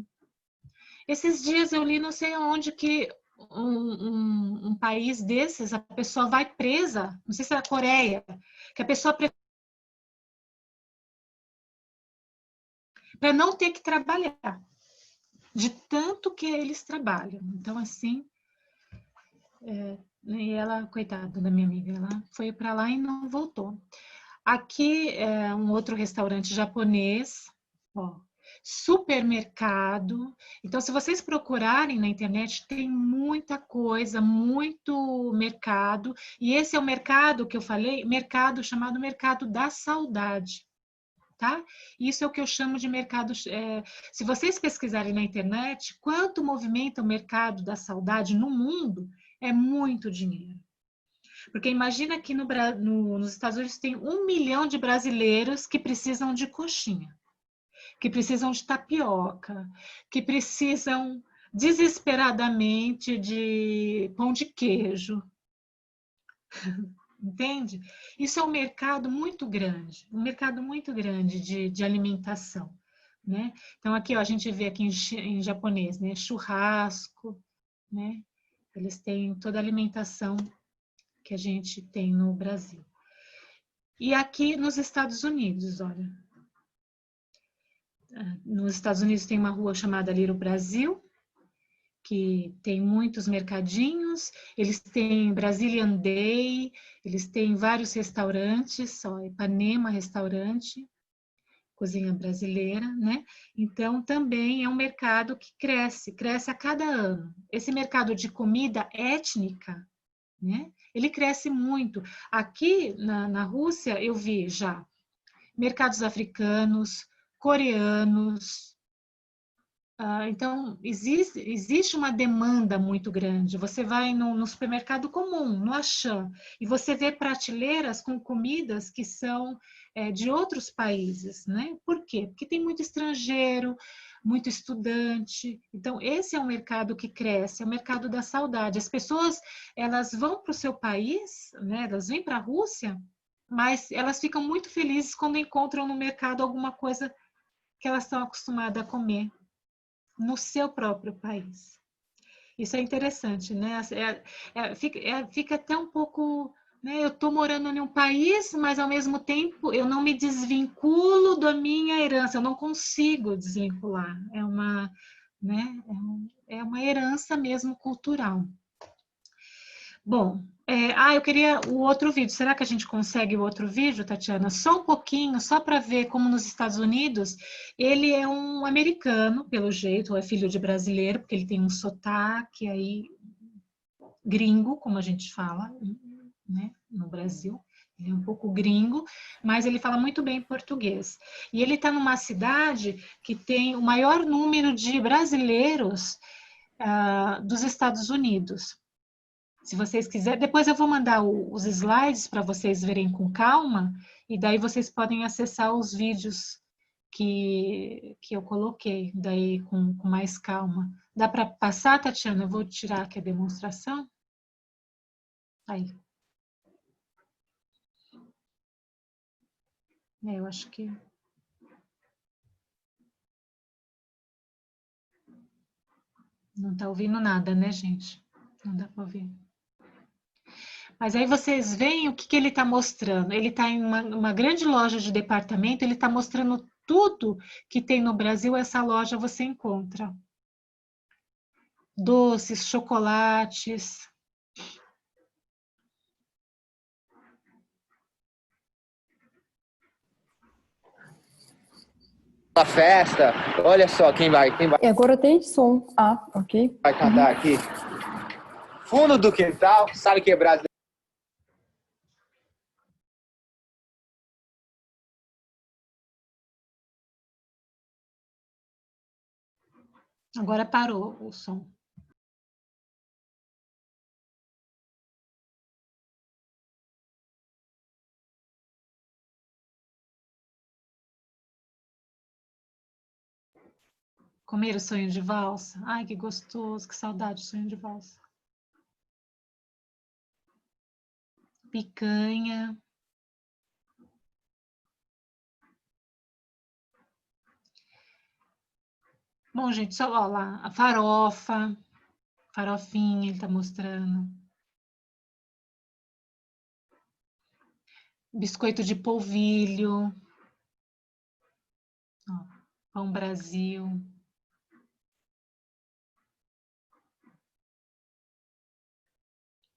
Speaker 1: Esses dias eu li não sei onde que um país desses, a pessoa vai presa, não sei se é a Coreia, que a pessoa para não ter que trabalhar, de tanto que eles trabalham. Então, assim, E ela, coitada da minha amiga, ela foi para lá e não voltou. Aqui é um outro restaurante japonês, ó, supermercado. Então, se vocês procurarem na internet, tem muita coisa, muito mercado. E esse é o mercado que eu falei, mercado chamado Mercado da Saudade. Tá? Isso é o que eu chamo de mercado. Se vocês pesquisarem na internet, quanto movimenta o mercado da saudade no mundo, é muito dinheiro. Porque imagina que nos Estados Unidos tem 1 milhão de brasileiros que precisam de coxinha, que precisam de tapioca, que precisam desesperadamente de pão de queijo. Entende? Isso é um mercado muito grande, de alimentação, né? Então aqui, ó, a gente vê aqui em japonês, né? Churrasco, né? Eles têm toda a alimentação que a gente tem no Brasil. E aqui nos Estados Unidos, olha. Nos Estados Unidos tem uma rua chamada Little Brasil, que tem muitos mercadinhos, eles têm Brazilian Day, eles têm vários restaurantes, ó, Ipanema Restaurante, cozinha brasileira, né? Então, também é um mercado que cresce a cada ano. Esse mercado de comida étnica, né? Ele cresce muito. Aqui na Rússia, eu vi já mercados africanos, coreanos. Então, existe uma demanda muito grande. Você vai no supermercado comum, no Auchan, e você vê prateleiras com comidas que são de outros países, né? Por quê? Porque tem muito estrangeiro, muito estudante. Então, esse é um mercado que cresce, é o mercado da saudade. As pessoas, elas vão para o seu país, né? Elas vêm para a Rússia, mas elas ficam muito felizes quando encontram no mercado alguma coisa que elas estão acostumadas a comer no seu próprio país. Isso é interessante, né? Fica até um pouco, né? Eu estou morando em um país, mas ao mesmo tempo eu não me desvinculo da minha herança, eu não consigo desvincular. Né? É uma herança mesmo cultural. Bom, eu queria o outro vídeo. Será que a gente consegue o outro vídeo, Tatiana? Só um pouquinho, só para ver como nos Estados Unidos, ele é um americano, pelo jeito, ou é filho de brasileiro, porque ele tem um sotaque aí gringo, como a gente fala, né, no Brasil. Ele é um pouco gringo, mas ele fala muito bem português. E ele está numa cidade que tem o maior número de brasileiros dos Estados Unidos. Se vocês quiserem, depois eu vou mandar os slides para vocês verem com calma, e daí vocês podem acessar os vídeos que eu coloquei, daí com mais calma. Dá para passar, Tatiana? Eu vou tirar aqui a demonstração. Aí. Eu acho que... Não está ouvindo nada, né, gente? Não dá para ouvir. Mas aí vocês veem o que ele está mostrando. Ele está em uma grande loja de departamento, ele está mostrando tudo que tem no Brasil, essa loja você encontra. Doces, chocolates.
Speaker 7: A festa, olha só quem vai
Speaker 2: E agora tem som. Ah, ok.
Speaker 7: cantar aqui. Fundo do quintal, sabe que é brasileiro?
Speaker 1: Agora parou o som. Comer o sonho de valsa? Ai, que gostoso, que saudade do sonho de valsa. Picanha. Bom, gente, só ó, lá, a farofa, farofinha, ele tá mostrando. Biscoito de polvilho. Ó, Pão Brasil.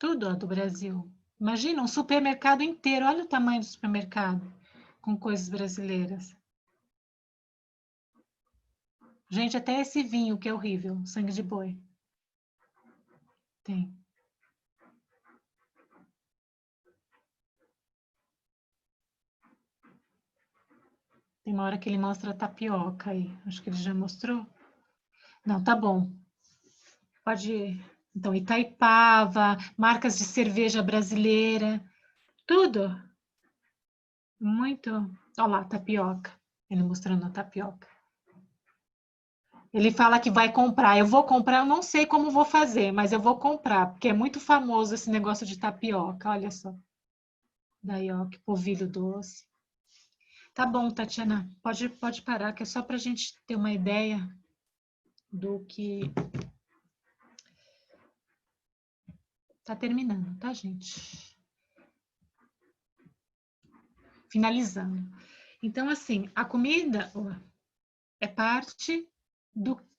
Speaker 1: Tudo ó, do Brasil. Imagina um supermercado inteiro. Olha o tamanho do supermercado com coisas brasileiras. Gente, até esse vinho que é horrível, sangue de boi. Tem. Tem uma hora que ele mostra a tapioca aí. Acho que ele já mostrou. Não, tá bom. Pode ir. Então, Itaipava, marcas de cerveja brasileira, tudo. Muito. Olha lá, tapioca. Ele mostrando a tapioca. Ele fala que vai comprar. Eu vou comprar, eu não sei como vou fazer, mas eu vou comprar, porque é muito famoso esse negócio de tapioca. Olha só. Daí, ó, que polvilho doce. Tá bom, Tatiana, pode parar, que é só para a gente ter uma ideia do que tá terminando, tá, gente? Finalizando. Então, assim, a comida é parte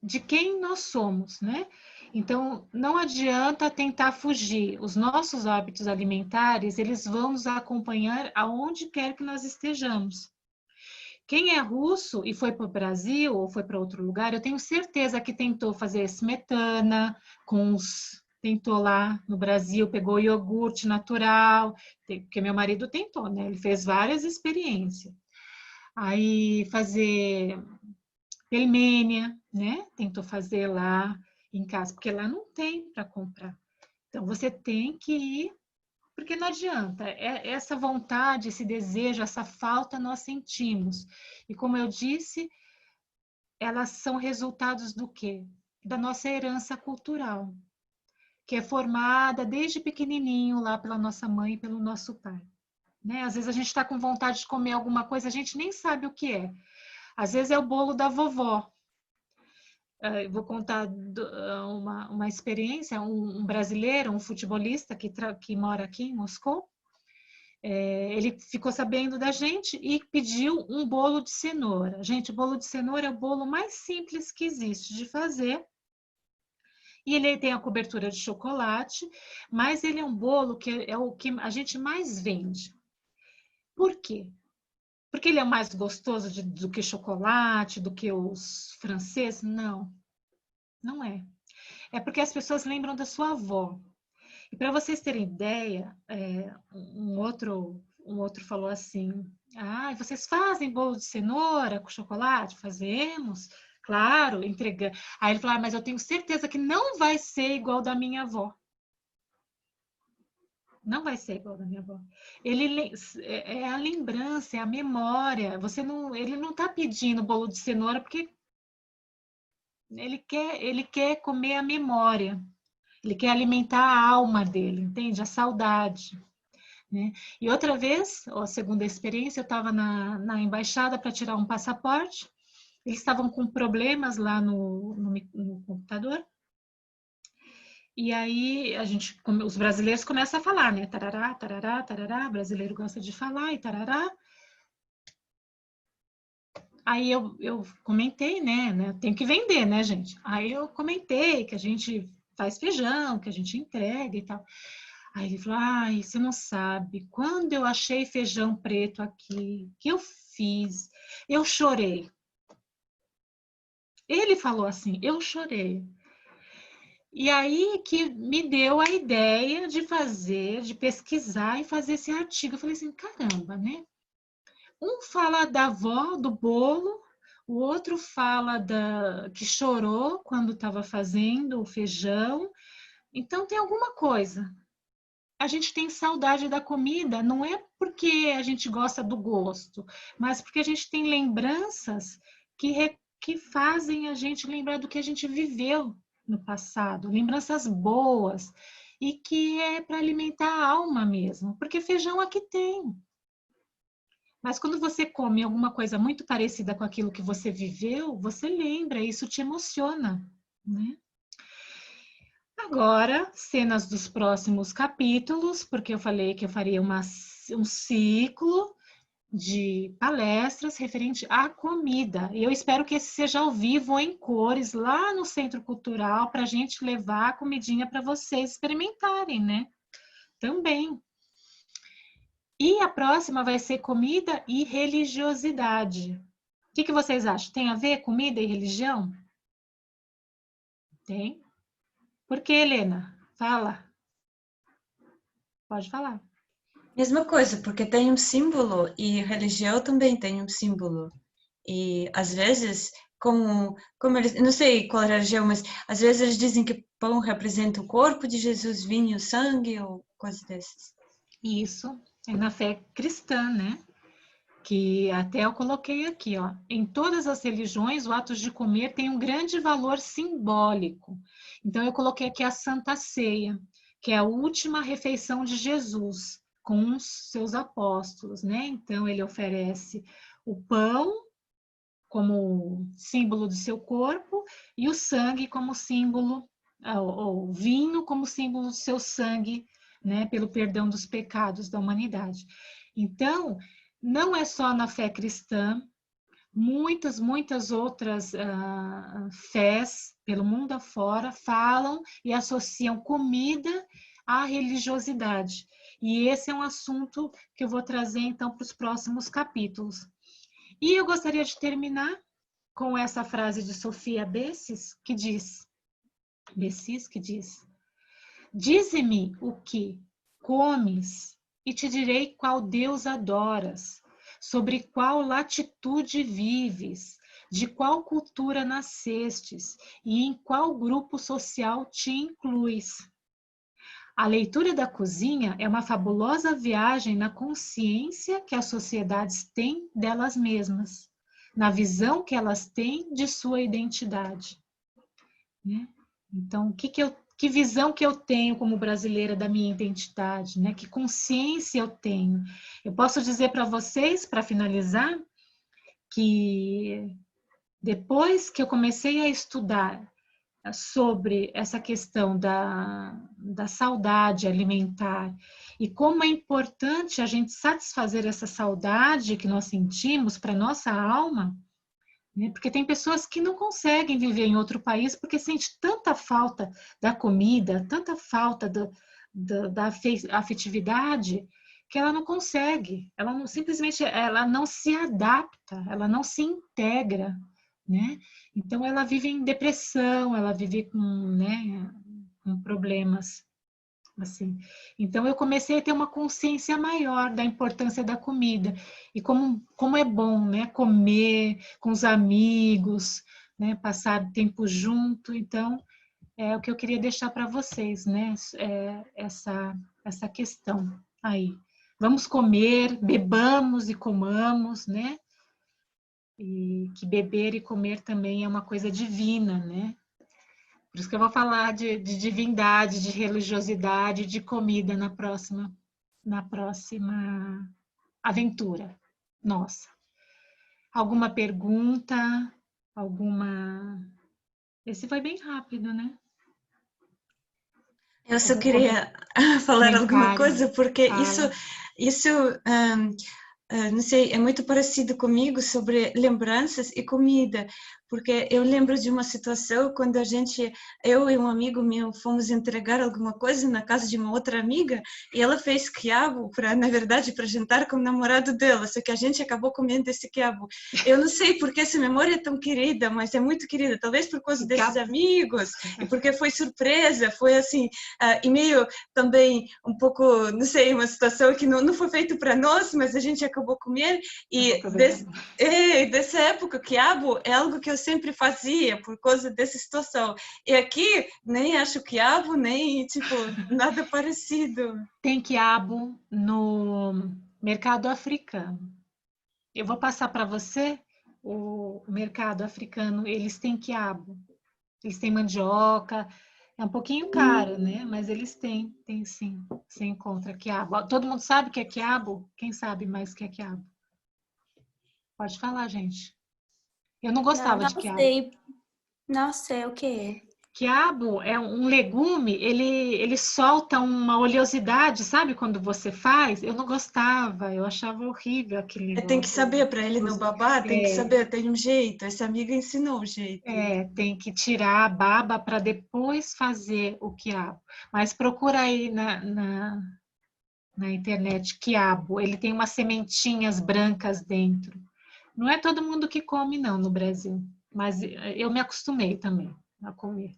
Speaker 1: de quem nós somos, né? Então, não adianta tentar fugir. Os nossos hábitos alimentares, eles vão nos acompanhar aonde quer que nós estejamos. Quem é russo e foi para o Brasil ou foi para outro lugar, eu tenho certeza que tentou fazer smetana, tentou lá no Brasil, pegou iogurte natural, porque meu marido tentou, né? Ele fez várias experiências. Aí fazer pelmênia, né? Tentou fazer lá em casa, porque lá não tem para comprar. Então você tem que ir, porque não adianta. Essa vontade, esse desejo, essa falta nós sentimos. E como eu disse, elas são resultados do quê? Da nossa herança cultural, que é formada desde pequenininho lá pela nossa mãe e pelo nosso pai. Né? Às vezes a gente está com vontade de comer alguma coisa, a gente nem sabe o que é. Às vezes é o bolo da vovó. Eu vou contar uma experiência, um brasileiro, um futebolista que mora aqui em Moscou, ele ficou sabendo da gente e pediu um bolo de cenoura. Gente, o bolo de cenoura é o bolo mais simples que existe de fazer. E ele tem a cobertura de chocolate, mas ele é um bolo que é o que a gente mais vende. Por quê? Porque ele é mais gostoso do que chocolate, do que os franceses? Não, não é. É porque as pessoas lembram da sua avó. E para vocês terem ideia, um outro falou assim, vocês fazem bolo de cenoura com chocolate? Fazemos, claro, entregando. Aí ele falou, mas eu tenho certeza que não vai ser igual da minha avó. Não vai ser igual da minha avó. É a lembrança, é a memória. Ele não está pedindo bolo de cenoura porque ele quer comer a memória. Ele quer alimentar a alma dele, entende? A saudade. Né? E outra vez, a segunda experiência, eu estava na embaixada para tirar um passaporte. Eles estavam com problemas lá no computador. E aí os brasileiros começam a falar, né? Tarará, tarará, tarará. O brasileiro gosta de falar e tarará. Aí eu comentei, né? Tem que vender, né, gente? Aí eu comentei que a gente faz feijão, que a gente entrega e tal. Aí ele falou, você não sabe, quando eu achei feijão preto aqui, que eu fiz, eu chorei. Ele falou assim, eu chorei. E aí que me deu a ideia de pesquisar e fazer esse artigo. Eu falei assim, caramba, né? Um fala da avó, do bolo, o outro fala que chorou quando estava fazendo o feijão. Então tem alguma coisa. A gente tem saudade da comida, não é porque a gente gosta do gosto, mas porque a gente tem lembranças que fazem a gente lembrar do que a gente viveu no passado, lembranças boas, e que é para alimentar a alma mesmo, porque feijão aqui tem. Mas quando você come alguma coisa muito parecida com aquilo que você viveu, você lembra, isso te emociona, né? Agora, cenas dos próximos capítulos, porque eu falei que eu faria um ciclo de palestras referente à comida. E eu espero que esse seja ao vivo ou em cores, lá no Centro Cultural, para a gente levar a comidinha para vocês experimentarem, né? Também. E a próxima vai ser comida e religiosidade. O que vocês acham? Tem a ver comida e religião? Tem? Por que, Helena? Fala. Pode falar.
Speaker 4: Mesma coisa, porque tem um símbolo e religião também tem um símbolo. E às vezes, como eles, não sei qual é a religião, mas às vezes eles dizem que pão representa o corpo de Jesus, vinho, sangue ou coisas dessas.
Speaker 1: Isso é na fé cristã, né? Que até eu coloquei aqui, ó. Em todas as religiões, o ato de comer tem um grande valor simbólico. Então, eu coloquei aqui a Santa Ceia, que é a última refeição de Jesus com os seus apóstolos, né? Então, ele oferece o pão como símbolo do seu corpo e o sangue como símbolo, ou o vinho como símbolo do seu sangue, né? Pelo perdão dos pecados da humanidade. Então, não é só na fé cristã, muitas outras fés pelo mundo afora falam e associam comida à religiosidade. E esse é um assunto que eu vou trazer então para os próximos capítulos. E eu gostaria de terminar com essa frase de Sofia Bessis, que diz: dize-me o que comes e te direi qual Deus adoras, sobre qual latitude vives, de qual cultura nascestes e em qual grupo social te incluis. A leitura da cozinha é uma fabulosa viagem na consciência que as sociedades têm delas mesmas, na visão que elas têm de sua identidade. Né? Então, que visão que eu tenho como brasileira da minha identidade, né? Que consciência eu tenho? Eu posso dizer para vocês, para finalizar, que depois que eu comecei a estudar sobre essa questão da saudade alimentar e como é importante a gente satisfazer essa saudade que nós sentimos para nossa alma, né? Porque tem pessoas que não conseguem viver em outro país porque sente tanta falta da comida, tanta falta da afetividade, que ela não consegue, ela não, simplesmente ela não se adapta, ela não se integra, né? Então ela vive em depressão, ela vive com, né, com problemas assim. Então eu comecei a ter uma consciência maior da importância da comida e como é bom, né, comer com os amigos, né, passar tempo junto. Então é o que eu queria deixar para vocês, né, essa questão aí. Vamos comer, bebamos e comamos, né? E que beber e comer também é uma coisa divina, né? Por isso que eu vou falar de divindade, de religiosidade, de comida na próxima aventura. Nossa. Alguma pergunta? Esse foi bem rápido, né?
Speaker 4: Eu só queria falar alguma coisa, porque isso não sei, é muito parecido comigo sobre lembranças e comida, porque eu lembro de uma situação quando eu e um amigo meu fomos entregar alguma coisa na casa de uma outra amiga e ela fez quiabo na verdade, para jantar com o namorado dela, só que a gente acabou comendo esse quiabo. Eu não sei porque essa memória é tão querida, mas é muito querida, talvez por causa desses amigos, e porque foi surpresa, foi assim, e meio também um pouco, não sei, uma situação que não foi feito para nós, mas a gente acabou comer, e dessa época, quiabo é algo que eu sempre fazia por causa dessa situação. E aqui nem acho quiabo, nem tipo nada parecido.
Speaker 1: Tem quiabo no mercado africano. Eu vou passar para você o mercado africano, eles têm quiabo. Eles têm mandioca, é um pouquinho caro, né? Mas eles têm sim. Você encontra quiabo. Todo mundo sabe o que é quiabo? Quem sabe mais o que é quiabo? Pode falar, gente. Eu não gostava de quiabo.
Speaker 3: Não sei o que é.
Speaker 1: Quiabo é um legume, ele solta uma oleosidade, sabe quando você faz? Eu não gostava, eu achava horrível aquele negócio.
Speaker 4: Tem que saber, para ele não babar, tem que saber, tem um jeito. Essa amiga ensinou o jeito.
Speaker 1: Tem que tirar a baba para depois fazer o quiabo. Mas procura aí na internet, quiabo. Ele tem umas sementinhas brancas dentro. Não é todo mundo que come, não, no Brasil. Mas eu me acostumei também a comer.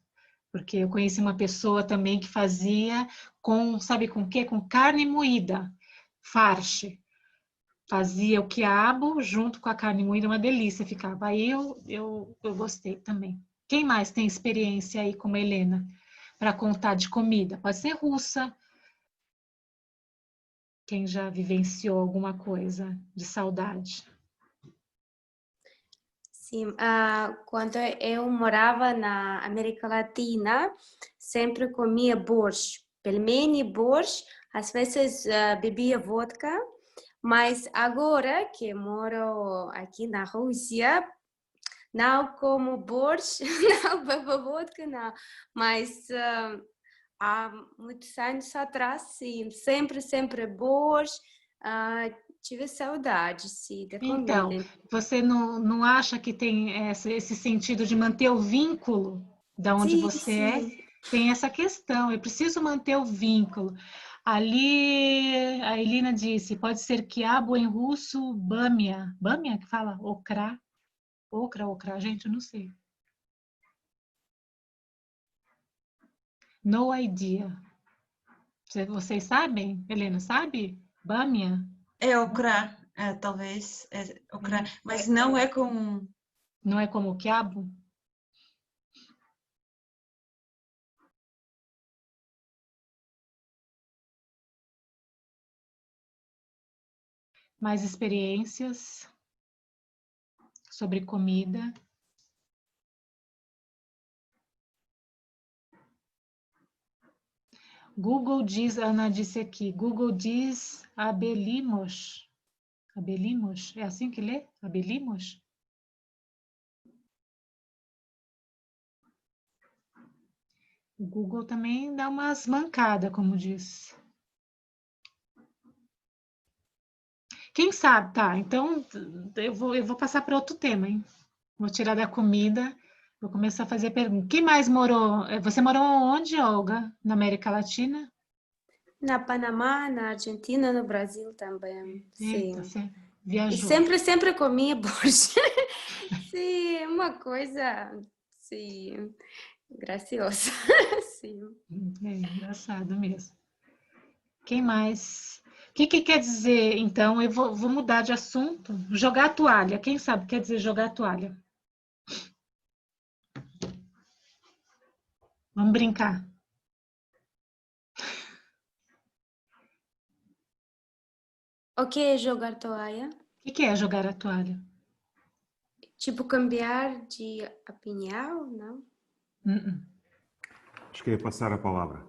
Speaker 1: Porque eu conheci uma pessoa também que fazia com, sabe com o quê? Com carne moída, farche. Fazia o quiabo junto com a carne moída, uma delícia ficava. Aí eu gostei também. Quem mais tem experiência aí como a Helena para contar de comida? Pode ser russa. Quem já vivenciou alguma coisa de saudade?
Speaker 3: Sim, quando eu morava na América Latina, sempre comia borscht, pelmeni, borscht, às vezes bebia vodka, mas agora que moro aqui na Rússia, não como borscht, não bebo vodka, não, mas há muitos anos atrás, sim, sempre borscht, tive saudade, sim, da
Speaker 1: Então,
Speaker 3: comida.
Speaker 1: você não acha que tem esse sentido de manter o vínculo da onde
Speaker 3: Sim,
Speaker 1: você é?
Speaker 3: sim.
Speaker 1: Tem essa questão, eu preciso manter o vínculo. Ali, a Elina disse, pode ser quiabo em russo, bamia. Bamia que fala? Okra? Okra, gente, eu não sei. No idea. Vocês sabem? Helena, sabe? Bamia?
Speaker 4: É okra, talvez, é okra, mas não é com...
Speaker 1: Não é como o quiabo? Mais experiências sobre comida? Google diz, a Ana disse aqui, Google diz abelimos. Abelimos? É assim que lê? Abelimos? O Google também dá umas mancadas, como diz. Quem sabe, tá? Então, eu vou passar para outro tema, hein? Vou tirar da comida, vou começar a fazer perguntas. Quem mais morou? Você morou onde, Olga? Na América Latina?
Speaker 3: Na Panamá, na Argentina, no Brasil também,
Speaker 1: Eita,
Speaker 3: sim.
Speaker 1: você
Speaker 3: E
Speaker 1: viajou.
Speaker 3: sempre comia borscht. Sim, uma coisa, sim, graciosa, sim.
Speaker 1: É engraçado mesmo. Quem mais? O que quer dizer, então, eu vou mudar de assunto. Jogar a toalha. Quem sabe o que quer dizer jogar a toalha? Vamos brincar.
Speaker 3: O que é jogar toalha?
Speaker 1: O que é jogar a toalha?
Speaker 3: Tipo cambiar de opinião, não?
Speaker 8: Acho que é passar a palavra.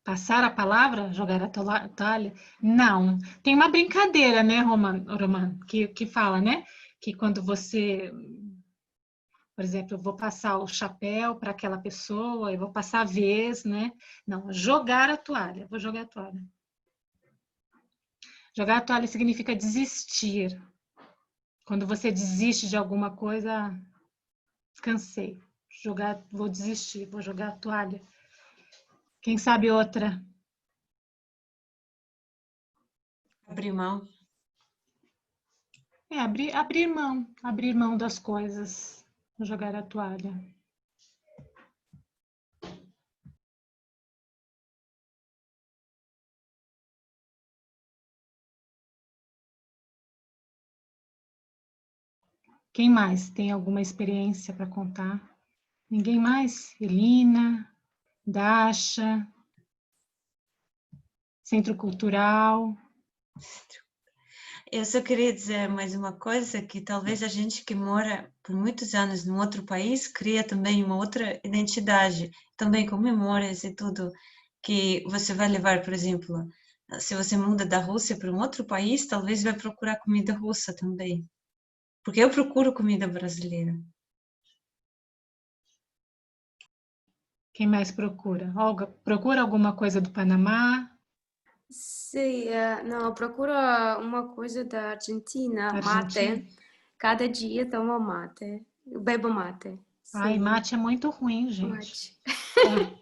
Speaker 1: Passar a palavra? Jogar a toalha? Não. Tem uma brincadeira, né, Roman, que fala, né? Que quando você, por exemplo, eu vou passar o chapéu para aquela pessoa, eu vou passar a vez, né? Não, jogar a toalha. Vou jogar a toalha. Jogar a toalha significa desistir. Quando você desiste de alguma coisa, cansei. Vou desistir, vou jogar a toalha. Quem sabe outra?
Speaker 4: Abrir mão.
Speaker 1: É, abrir mão das coisas, jogar a toalha. Quem mais tem alguma experiência para contar? Ninguém mais? Elina, Dasha, Centro Cultural.
Speaker 4: Eu só queria dizer mais uma coisa, que talvez a gente que mora por muitos anos num outro país cria também uma outra identidade, também com memórias e tudo que você vai levar, por exemplo, se você muda da Rússia para um outro país, talvez vai procurar comida russa também, porque eu procuro comida brasileira.
Speaker 1: Quem mais procura? Olga, procura alguma coisa do Panamá?
Speaker 3: Sim, não, procuro uma coisa da Argentina,
Speaker 1: Argentina?
Speaker 3: mate. Cada dia tomo mate. Bebo mate.
Speaker 1: Ai,
Speaker 3: Sim,
Speaker 1: mate é muito ruim, gente.
Speaker 3: mate.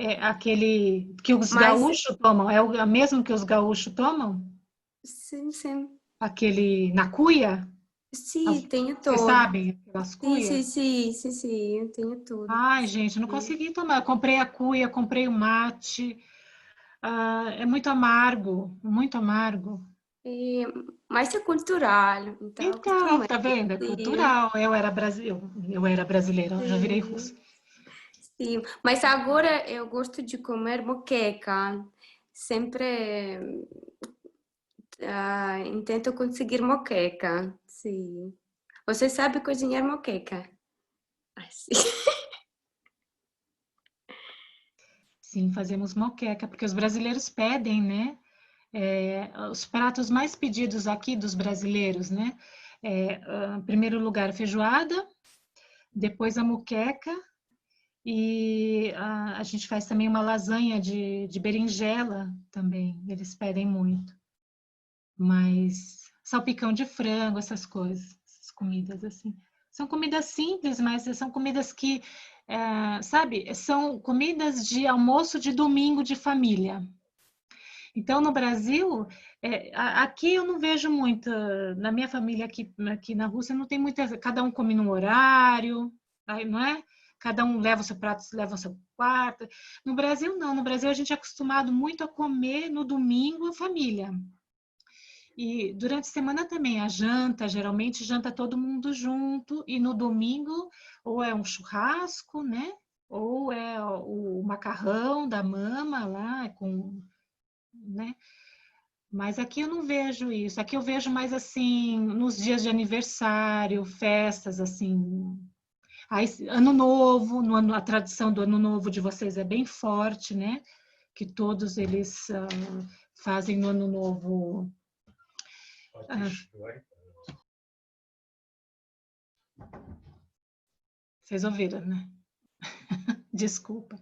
Speaker 1: É aquele que os
Speaker 3: Mas,
Speaker 1: gaúchos tomam? É o mesmo que os gaúchos tomam?
Speaker 3: sim, sim.
Speaker 1: Aquele na cuia?
Speaker 3: Sim, tenho
Speaker 1: Vocês
Speaker 3: todo.
Speaker 1: sabem? Aquelas
Speaker 3: Sim,
Speaker 1: cuias?
Speaker 3: sim, sim, sim, sim, eu tenho tudo.
Speaker 1: Ai, gente, não consegui tomar. Eu comprei a cuia, comprei o mate. Ah, é muito amargo, muito amargo.
Speaker 3: E, mas é cultural, então
Speaker 1: Então,
Speaker 3: acostumei.
Speaker 1: tá vendo? É
Speaker 3: Sim,
Speaker 1: cultural. Eu era brasileira, já virei russa.
Speaker 3: sim, sim. Mas agora eu gosto de comer moqueca. Sempre intento conseguir moqueca. Sim. Você sabe cozinhar moqueca? Ah, sim.
Speaker 1: Sim, fazemos moqueca, porque os brasileiros pedem, né? Os pratos mais pedidos aqui dos brasileiros, né? Em primeiro lugar, feijoada, depois a moqueca, e a gente faz também uma lasanha de berinjela também, eles pedem muito. Mas salpicão de frango, essas coisas, essas comidas assim. São comidas simples, mas são comidas que, sabe, são comidas de almoço de domingo de família. Então, no Brasil, aqui eu não vejo muito, na minha família aqui na Rússia, não tem muita, cada um come num horário, aí, não é? Cada um leva o seu prato, leva o seu quarto. No Brasil, não. No Brasil, a gente é acostumado muito a comer no domingo em família. E durante a semana também, a janta, geralmente janta todo mundo junto, e no domingo, ou é um churrasco, né? Ou é o macarrão da mama lá, com, né? Mas aqui eu não vejo isso. Aqui eu vejo mais assim, nos dias de aniversário, festas, assim. Aí, ano novo, a tradição do ano novo de vocês é bem forte, né? Que todos eles fazem no ano novo. Vocês ouviram, né? Desculpa.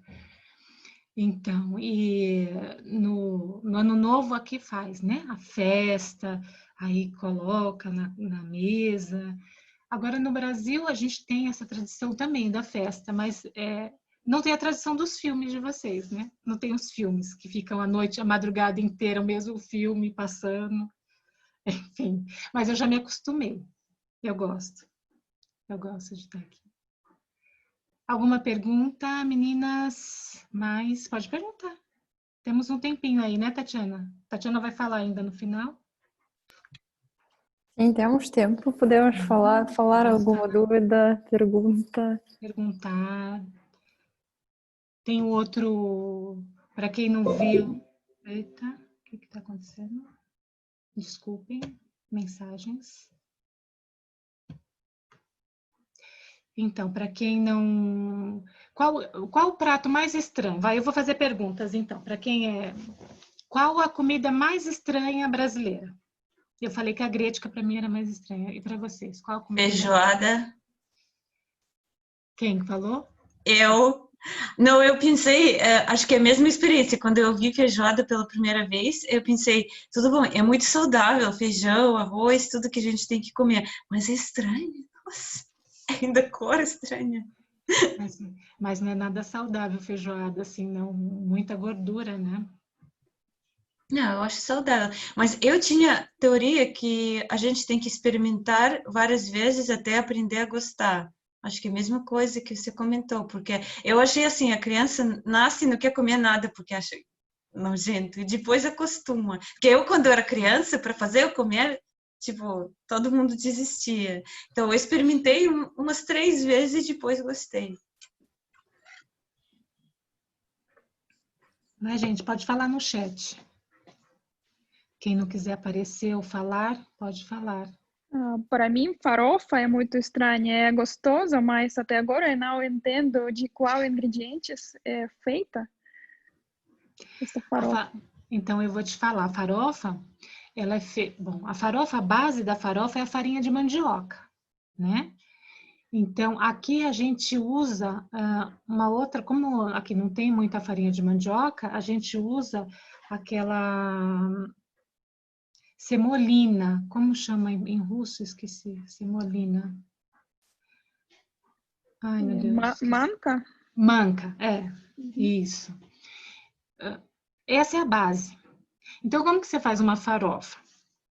Speaker 1: Então, e no ano novo aqui faz, né? A festa, aí coloca na mesa. Agora, no Brasil, a gente tem essa tradição também da festa, mas não tem a tradição dos filmes de vocês, né? Não tem os filmes que ficam a noite, a madrugada inteira, o mesmo filme passando, enfim. Mas eu já me acostumei. Eu gosto. Eu gosto de estar aqui. Alguma pergunta, meninas? Mas pode perguntar. Temos um tempinho aí, né, Tatiana? Tatiana vai falar ainda no final.
Speaker 2: Sim, temos tempo, podemos falar alguma dúvida, pergunta.
Speaker 1: Perguntar. Tem o outro, para quem não viu. Eita, o que está acontecendo? Desculpem, mensagens. Então, para quem não. Qual o prato mais estranho? Vai, eu vou fazer perguntas, então. Para quem é. Qual a comida mais estranha brasileira? Eu falei que a grética para mim era mais estranha. E para vocês? Qual a comida
Speaker 4: Feijoada.
Speaker 1: Quem falou?
Speaker 4: Eu. Não, eu pensei, acho que é a mesma experiência. Quando eu vi feijoada pela primeira vez, eu pensei, tudo bom, é muito saudável, feijão, arroz, tudo que a gente tem que comer. Mas é estranho, nossa, ainda cor estranha.
Speaker 1: Mas não é nada saudável feijoada, assim, não. Muita gordura, né?
Speaker 4: Não, eu acho saudável. Mas eu tinha teoria que a gente tem que experimentar várias vezes até aprender a gostar. Acho que é a mesma coisa que você comentou, porque eu achei assim, a criança nasce e não quer comer nada porque acha nojento, e depois acostuma. Porque eu, quando eu era criança, para fazer eu comer, tipo, todo mundo desistia. Então, eu experimentei umas 3 vezes e depois gostei.
Speaker 1: Mas, gente, pode falar no chat. Quem não quiser aparecer ou falar, pode falar.
Speaker 8: Para mim, farofa é muito estranha, é gostosa, mas até agora eu não entendo de qual ingredientes é feita essa farofa.
Speaker 1: Então, eu vou te falar, a farofa, ela é Bom, a farofa, a base da farofa é a farinha de mandioca, né? Então, aqui a gente usa uma outra, como aqui não tem muita farinha de mandioca, a gente usa aquela semolina, como chama em russo? Esqueci, semolina. Ai, meu Deus.
Speaker 8: Manca?
Speaker 1: Manca, isso. essa é a base. Então, como que você faz uma farofa?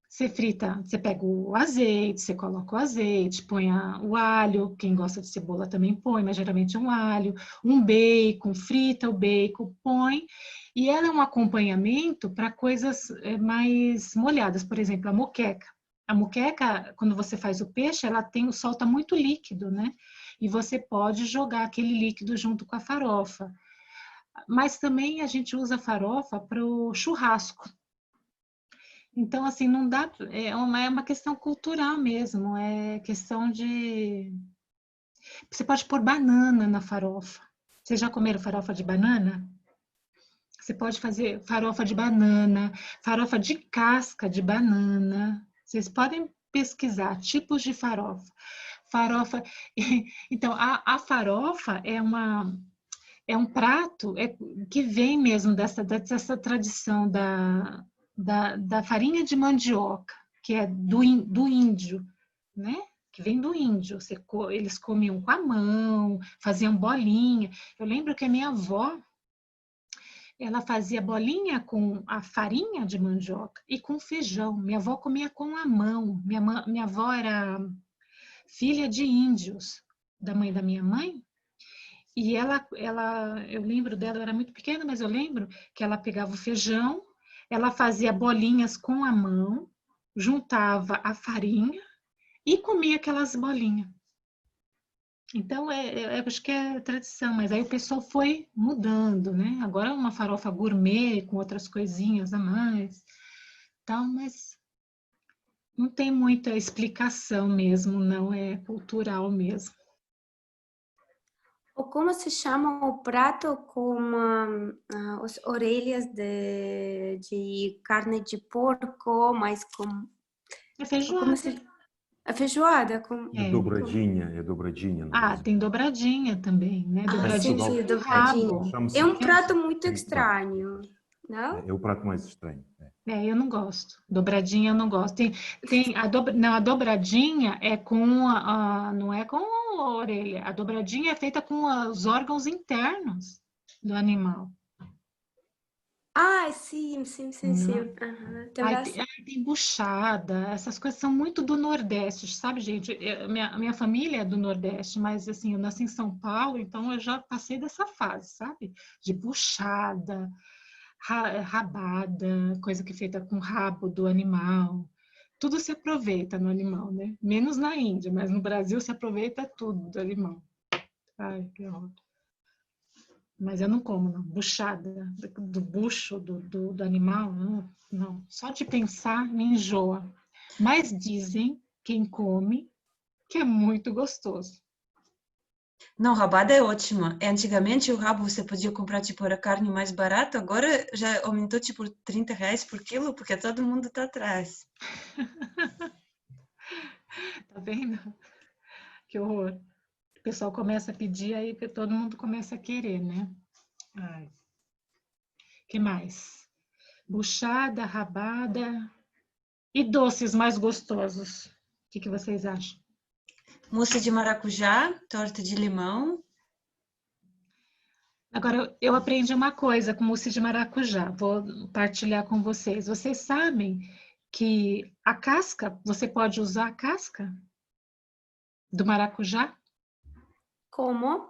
Speaker 1: Você frita, você pega o azeite, você coloca o azeite, põe o alho, quem gosta de cebola também põe, mas geralmente é um alho, um bacon, frita o bacon, põe, e ela é um acompanhamento para coisas mais molhadas, por exemplo, a moqueca. A moqueca, quando você faz o peixe, ela solta muito líquido, né? E você pode jogar aquele líquido junto com a farofa. Mas também a gente usa a farofa para o churrasco. Então, assim, não dá, é uma questão cultural mesmo, é questão de... Você pode pôr banana na farofa. Vocês já comeram farofa de banana? Você pode fazer farofa de banana, farofa de casca de banana. Vocês podem pesquisar tipos de farofa. Farofa... Então, a farofa é um prato que vem mesmo dessa tradição da farinha de mandioca, que é do índio, né? Que vem do índio. Eles comiam com a mão, faziam bolinha. Eu lembro que a minha avó, ela fazia bolinha com a farinha de mandioca e com feijão. Minha avó comia com a mão. Minha avó era filha de índios, da mãe da minha mãe. E eu lembro dela, eu era muito pequena, mas eu lembro que ela pegava o feijão, ela fazia bolinhas com a mão, juntava a farinha e comia aquelas bolinhas. Então, eu acho que é tradição, mas aí o pessoal foi mudando, né? Agora é uma farofa gourmet, com outras coisinhas a mais, tal, mas não tem muita explicação mesmo, não é cultural mesmo.
Speaker 3: Ou como se chama o prato com as orelhas de carne de porco, mas com...
Speaker 1: É feijoada.
Speaker 3: A feijoada com...
Speaker 9: É dobradinha.
Speaker 1: Tem dobradinha também, né? Dobradinha
Speaker 3: sim,
Speaker 1: com rabo.
Speaker 3: É um prato muito estranho, não?
Speaker 9: É o prato mais estranho.
Speaker 1: Eu não gosto. Dobradinha eu não gosto. A dobradinha é com não é com a orelha. A dobradinha é feita com os órgãos internos do animal.
Speaker 3: Sim.
Speaker 1: Tem buchada, essas coisas são muito do Nordeste, sabe, gente? Minha família é do Nordeste, mas assim, eu nasci em São Paulo, então eu já passei dessa fase, sabe? De buchada, rabada, coisa que é feita com rabo do animal. Tudo se aproveita no animal, né? Menos na Índia, mas no Brasil se aproveita tudo do animal. Ai, que horror. Mas eu não como, não. Buchada, do bucho do animal, não. Só de pensar me enjoa. Mas dizem, quem come, que é muito gostoso.
Speaker 4: Não, rabada é ótima. Antigamente o rabo você podia comprar, tipo, era carne mais barata, agora já aumentou, tipo, R$30 por quilo, porque todo mundo tá atrás.
Speaker 1: Tá vendo? Que horror. O pessoal começa a pedir, aí todo mundo começa a querer, né? Ai. Que mais? Buchada, rabada e doces mais gostosos. O que vocês acham?
Speaker 4: Mousse de maracujá, torta de limão.
Speaker 1: Agora, eu aprendi uma coisa com mousse de maracujá. Vou partilhar com vocês. Vocês sabem que a casca, você pode usar a casca do maracujá?
Speaker 3: Como?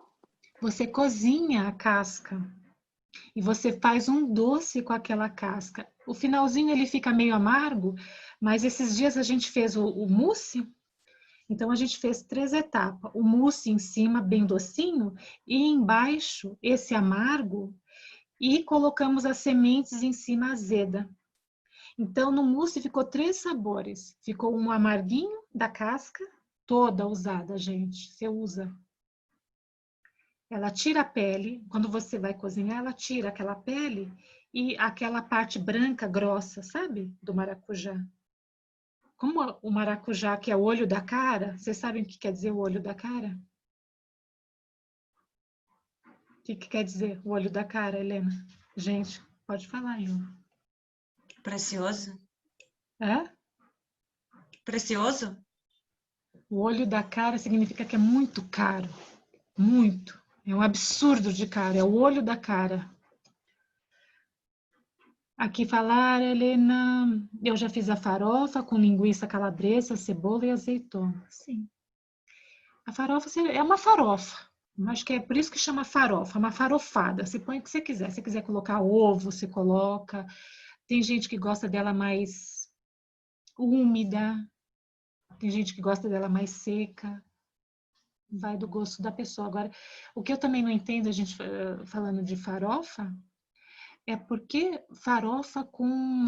Speaker 1: Você cozinha a casca e você faz um doce com aquela casca. O finalzinho ele fica meio amargo, mas esses dias a gente fez o mousse. Então, a gente fez 3 etapas. O mousse em cima, bem docinho, e embaixo, esse amargo, e colocamos as sementes em cima azeda. Então, no mousse ficou 3 sabores. Ficou um amarguinho da casca, toda usada, gente. Você usa. Ela tira a pele, quando você vai cozinhar, ela tira aquela pele e aquela parte branca, grossa, sabe? Do maracujá. Como o maracujá, que é o olho da cara, vocês sabem o que quer dizer o olho da cara? O que quer dizer o olho da cara, Helena? Gente, pode falar, Ilma.
Speaker 4: Precioso.
Speaker 1: É?
Speaker 4: Precioso?
Speaker 1: O olho da cara significa que é muito caro. Muito. É um absurdo de caro. É o olho da cara. Aqui falar, Helena, eu já fiz a farofa com linguiça calabresa, cebola e azeitona. Sim. A farofa é uma farofa. Acho que é por isso que chama farofa, uma farofada. Você põe o que você quiser. Se você quiser colocar ovo, você coloca. Tem gente que gosta dela mais úmida. Tem gente que gosta dela mais seca. Vai do gosto da pessoa. Agora, o que eu também não entendo, a gente falando de farofa, é porque farofa com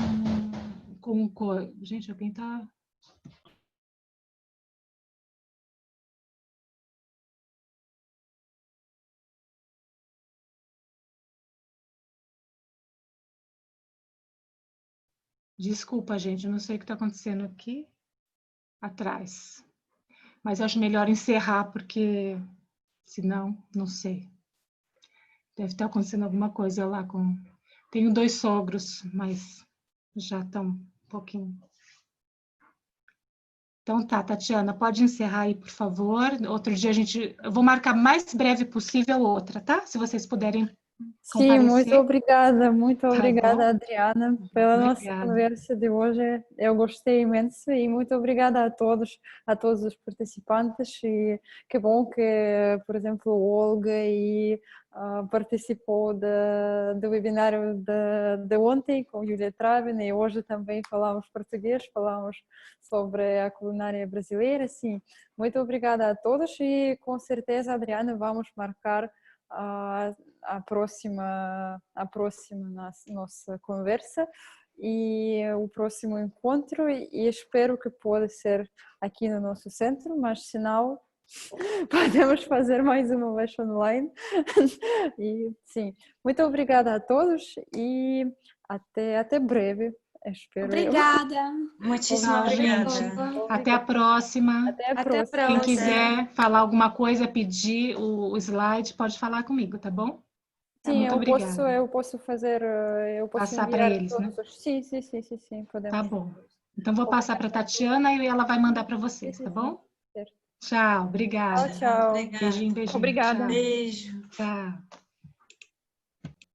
Speaker 1: cor. Gente, alguém tá... Desculpa, gente, eu não sei o que está acontecendo aqui atrás. Mas eu acho melhor encerrar, porque senão, não sei. Deve estar acontecendo alguma coisa lá com... Tenho 2 sogros, mas já estão um pouquinho... Então tá, Tatiana, pode encerrar aí, por favor. Outro dia eu vou marcar mais breve possível outra, tá? Se vocês puderem
Speaker 2: Sim,
Speaker 1: comparecer.
Speaker 2: muito obrigada,
Speaker 1: Tá
Speaker 2: Adriana, pela nossa
Speaker 1: Obrigada.
Speaker 2: conversa de hoje. Eu gostei imenso e muito obrigada a todos os participantes. E que bom que, por exemplo, Olga participou do webinário de ontem com Júlia Travin, e hoje também falamos português, falamos sobre a culinária brasileira. Sim, muito obrigada a todos e com certeza, Adriana, vamos marcar a próxima nossa conversa e o próximo encontro, e espero que pode ser aqui no nosso centro, mas se não, podemos fazer mais uma vez online. E sim, muito obrigada a todos e até breve. Espero.
Speaker 3: Obrigada.
Speaker 4: Muitíssimo
Speaker 1: obrigada. Até a próxima.
Speaker 2: Até a próxima.
Speaker 1: Quem quiser falar alguma coisa, pedir o slide, pode falar comigo, tá bom?
Speaker 2: Sim,
Speaker 1: muito obrigada.
Speaker 2: eu posso fazer,
Speaker 1: passar para eles, né?
Speaker 2: Sim, podemos.
Speaker 1: Tá bom. Então vou passar para a Tatiana e ela vai mandar para vocês, tá bom?
Speaker 2: Certo.
Speaker 1: Tchau, obrigada.
Speaker 2: Tchau.
Speaker 1: Beijinho.
Speaker 8: Obrigada.
Speaker 1: Tchau.
Speaker 4: Beijo.
Speaker 1: Tchau.